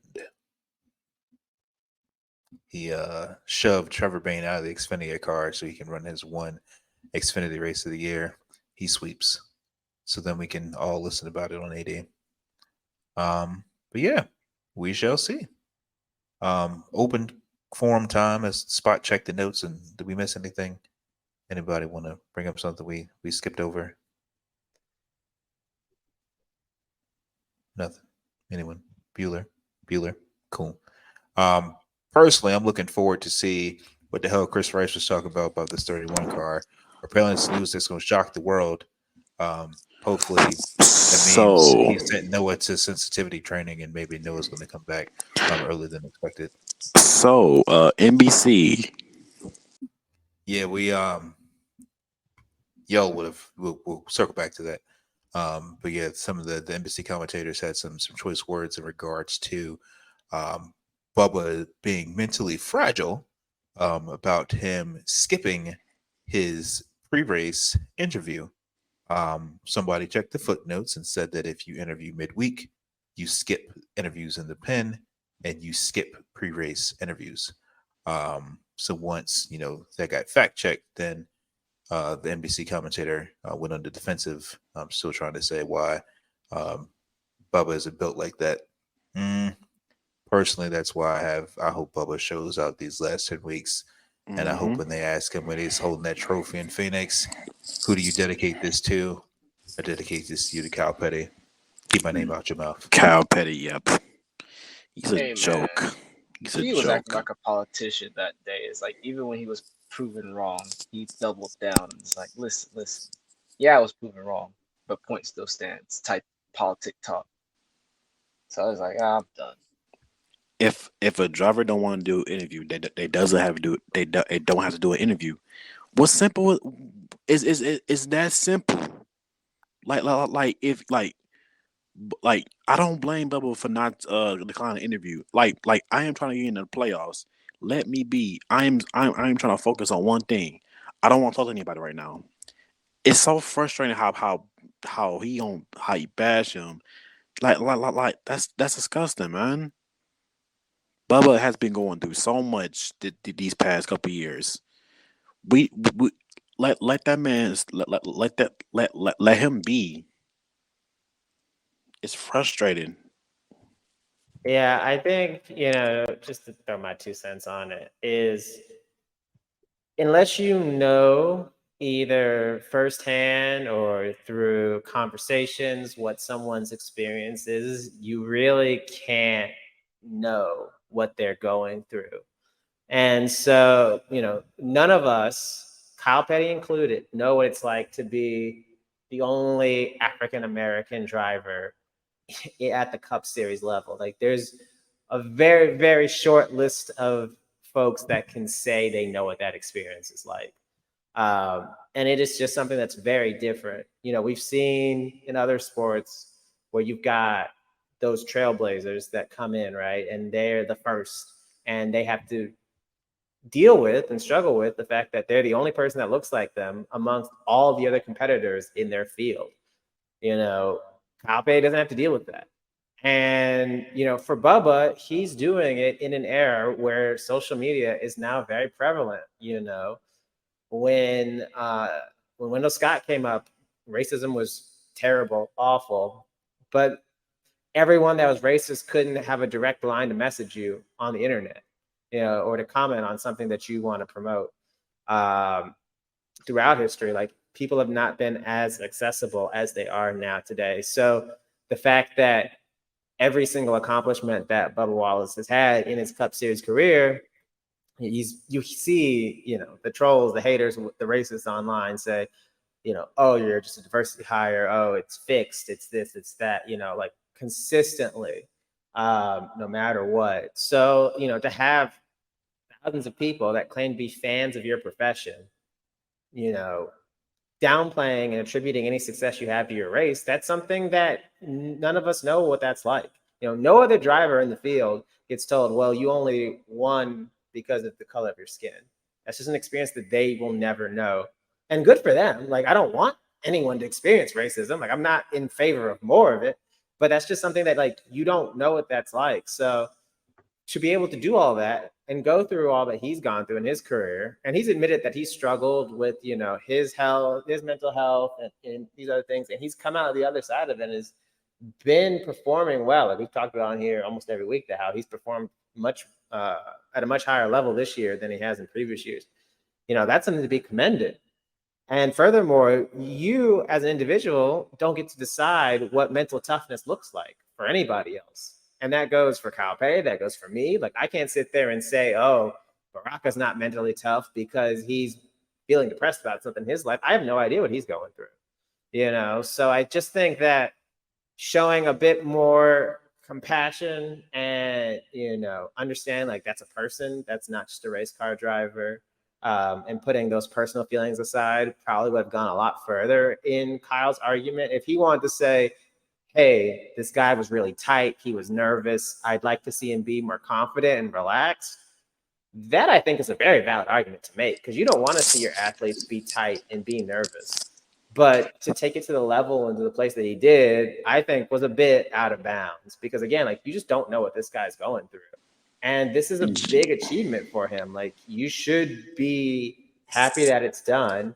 He shoved Trevor Bayne out of the Xfinity car so he can run his one Xfinity race of the year. He sweeps. So then we can all listen about it on AD. But yeah, we shall see. Open forum time as Spot check the notes. And did we miss anything? Anybody want to bring up something we skipped over? Nothing. Anyone? Bueller? Cool. Personally, I'm looking forward to see what the hell Chris Rice was talking about this 31 car. Apparently, it's news that's going to shock the world. Hopefully, that means he sent Noah to sensitivity training, and maybe Noah's going to come back earlier than expected. So, NBC. Yeah, we'll circle back to that. But yeah, some of the NBC commentators had some choice words in regards to Bubba being mentally fragile, about him skipping his pre-race interview. Somebody checked the footnotes and said that if you interview midweek, you skip interviews in the pen and you skip pre-race interviews. So once that got fact checked, then the NBC commentator went on the defensive. I'm still trying to say why Bubba isn't built like that. Personally, that's why I hope Bubba shows out these last 10 weeks. And I hope when they ask him when he's holding that trophy in Phoenix, who do you dedicate this to? I dedicate this to you, to Kyle Petty. Keep my name out your mouth. Kyle Petty, yep. He's a joke. Man. He was acting like a politician that day. It's like even when he was proven wrong, he doubled down and it's like, listen. Yeah, I was proven wrong, but point still stands. Type politic talk. So I was like, I'm done. If a driver don't want to do an interview, they doesn't have to do they don't have to do an interview. What's simple is that simple. Like I don't blame Bubba for not declining an interview. Like I am trying to get into the playoffs. Let me be. I am trying to focus on one thing. I don't want to talk to anybody right now. It's so frustrating how he bash him. Like that's disgusting, man. Bubba has been going through so much these past couple of years. We let that man let him be. It's frustrating. Yeah, I think, just to throw my 2 cents on it, is unless you know either firsthand or through conversations what someone's experience is, you really can't know what they're going through. And so, none of us, Kyle Petty included, know what it's like to be the only African-American driver at the Cup Series level. Like there's a very, very short list of folks that can say they know what that experience is like. And it is just something that's very different. We've seen in other sports where you've got those trailblazers that come in, right? And they're the first, and they have to deal with and struggle with the fact that they're the only person that looks like them amongst all the other competitors in their field. Kyle Petty doesn't have to deal with that. And, for Bubba, he's doing it in an era where social media is now very prevalent. When Wendell Scott came up, racism was terrible, awful, but everyone that was racist couldn't have a direct line to message you on the internet, or to comment on something that you want to promote. Throughout history, like people have not been as accessible as they are now today. So the fact that every single accomplishment that Bubba Wallace has had in his Cup Series career, you see, the trolls, the haters, the racists online say, oh, you're just a diversity hire. Oh, it's fixed. It's this, it's that, like consistently, no matter what. So, to have thousands of people that claim to be fans of your profession, downplaying and attributing any success you have to your race, that's something that none of us know what that's like. No other driver in the field gets told, well, you only won because of the color of your skin. That's just an experience that they will never know. And good for them. Like, I don't want anyone to experience racism. Like, I'm not in favor of more of it, but that's just something that, like, you don't know what that's like. So to be able to do all that and go through all that he's gone through in his career, and he's admitted that he struggled with, his health, his mental health, and these other things, and he's come out of the other side of it and has been performing well. Like we've talked about on here almost every week, that how he's performed much at a much higher level this year than he has in previous years. That's something to be commended. And furthermore, you as an individual don't get to decide what mental toughness looks like for anybody else. And that goes for Kyle Petty, that goes for me. Like, I can't sit there and say, oh, Baraka's not mentally tough because he's feeling depressed about something in his life. I have no idea what he's going through, So I just think that showing a bit more compassion and, understand, like, that's a person, that's not just a race car driver, and putting those personal feelings aside probably would have gone a lot further in Kyle's argument. If he wanted to say, hey, this guy was really tight, he was nervous, I'd like to see him be more confident and relaxed, that I think is a very valid argument to make, because you don't want to see your athletes be tight and be nervous. But to take it to the level and to the place that he did, I think was a bit out of bounds, because again, like, you just don't know what this guy's going through. And this is a big achievement for him. Like, you should be happy that it's done.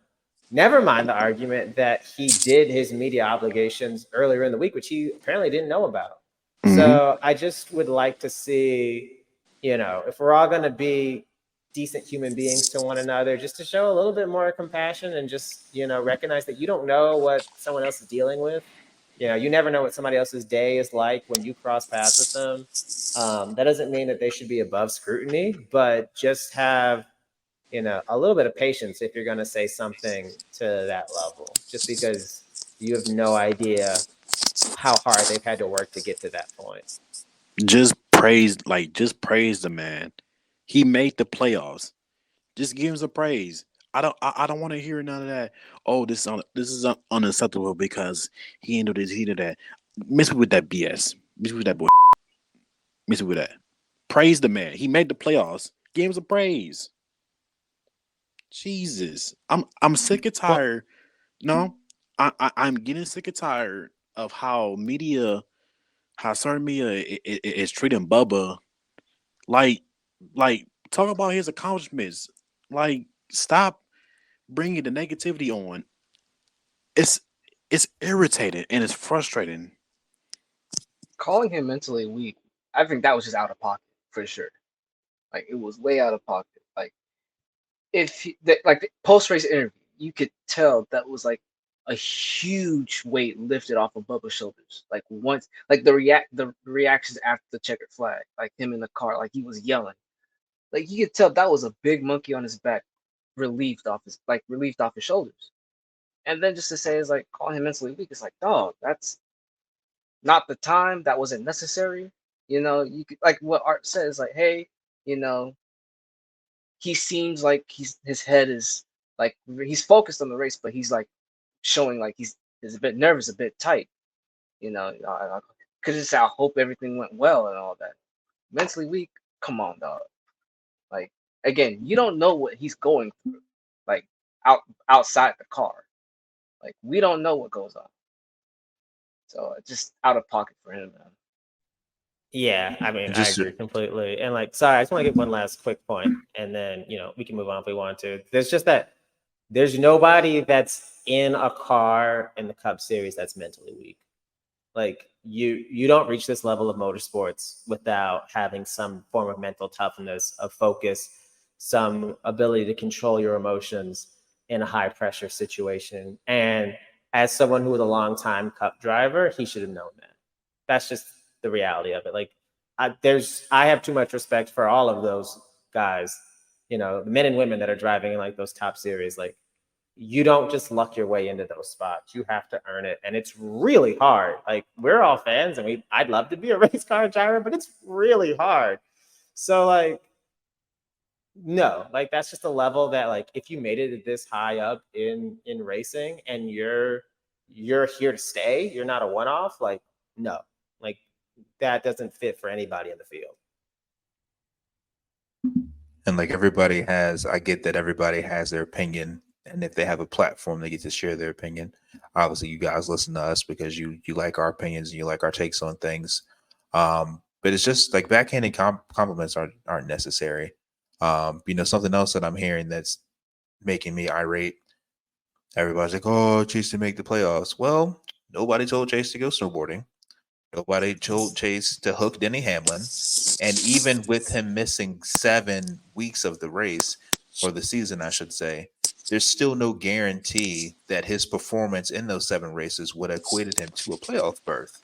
Never mind the argument that he did his media obligations earlier in the week, which he apparently didn't know about. Mm-hmm. So I just would like to see, if we're all going to be decent human beings to one another, just to show a little bit more compassion and just, recognize that you don't know what someone else is dealing with. You never know what somebody else's day is like when you cross paths with them. That doesn't mean that they should be above scrutiny, but just have, a little bit of patience if you're going to say something to that level, just because you have no idea how hard they've had to work to get to that point. Just praise the man. He made the playoffs. Just give him some praise. I don't want to hear none of that. Oh, this is unacceptable because he didn't do this, he did that. Miss me with that BS. Miss me with that boy. Miss me with that. Praise the man. He made the playoffs. Give him some praise. Jesus, I'm sick and tired. No, I'm getting sick and tired of how certain media is treating Bubba like talk about his accomplishments. Like, stop bringing the negativity on. It's irritating and it's frustrating. Calling him mentally weak, I think that was just out of pocket for sure. Like, it was way out of pocket. Like, if the post-race interview, you could tell that was like a huge weight lifted off of Bubba's shoulders. Like, once, like the reactions after the checkered flag, like him in the car, like he was yelling. Like, you could tell that was a big monkey on his back, relieved off his shoulders. And then just to say it's like calling him mentally weak, it's like, dog, that's not the time. That wasn't necessary. You could, like what Art says, like, hey, he seems like his head is like he's focused on the race, but he's like showing like he's a bit nervous, a bit tight. I could just say I hope everything went well and all that. Mentally weak, come on, dog. Like, again, you don't know what he's going through, like outside the car. Like, we don't know what goes on. So it's just out of pocket for him, man. Yeah, I mean, I agree completely. And like, sorry, I just want to get one last quick point, and then we can move on if we want to. There's just that there's nobody that's in a car in the Cup Series that's mentally weak. Like, you don't reach this level of motorsports without having some form of mental toughness, of focus, some ability to control your emotions in a high pressure situation. And as someone who was a long-time Cup driver, he should have known that. That's just the reality of it. Like, I have too much respect for all of those guys, the men and women that are driving in like those top series. Like, you don't just luck your way into those spots. You have to earn it. And it's really hard. Like, we're all fans and I'd love to be a race car driver, but it's really hard. So like, no, like that's just a level that like, if you made it this high up in racing and you're here to stay, you're not a one-off, like, no, like that doesn't fit for anybody in the field. And like I get that everybody has their opinion. And if they have a platform, they get to share their opinion. Obviously, you guys listen to us because you like our opinions and you like our takes on things. But it's just like backhanded compliments aren't necessary. Something else that I'm hearing that's making me irate. Everybody's like, "Oh, Chase to make the playoffs." Well, nobody told Chase to go snowboarding. Nobody told Chase to hook Denny Hamlin. And even with him missing 7 weeks of the race, or the season, I should say, there's still no guarantee that his performance in those 7 races would have equated him to a playoff berth.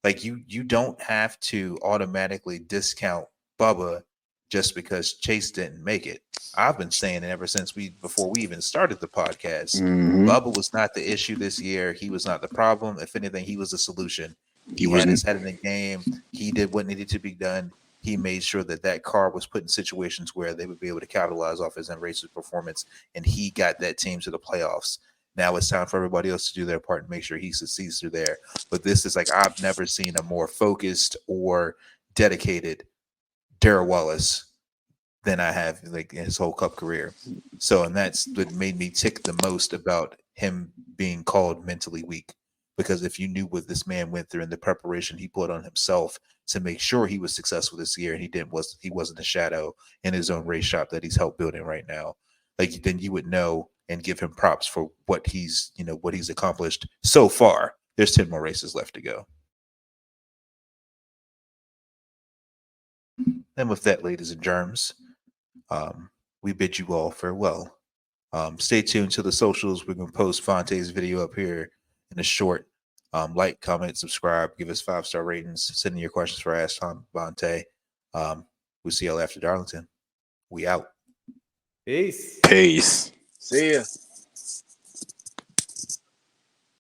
Like you don't have to automatically discount Bubba just because Chase didn't make it. I've been saying it ever since before we even started the podcast. Bubba was not the issue this year. He was not the problem. If anything, he was the solution. He had his head in the game. He did what needed to be done. He made sure that car was put in situations where they would be able to capitalize off his race performance, and he got that team to the playoffs. Now it's time for everybody else to do their part and make sure he succeeds through there. But this is like, I've never seen a more focused or dedicated Darrell Wallace than I have like in his whole Cup career. So, and that's what made me tick the most about him being called mentally weak. Because if you knew what this man went through and the preparation he put on himself to make sure he was successful this year, and he wasn't a shadow in his own race shop that he's helped building right now, like then you would know and give him props for what he's accomplished so far. There's 10 more races left to go. And with that, ladies and germs, we bid you all farewell. Stay tuned to the socials. We're going to post Bonte's video up here in a short. Like, comment, subscribe, give us 5-star ratings, send in your questions for Ask Tom Bonte. We'll see y'all after Darlington. We out. Peace. Peace. See ya.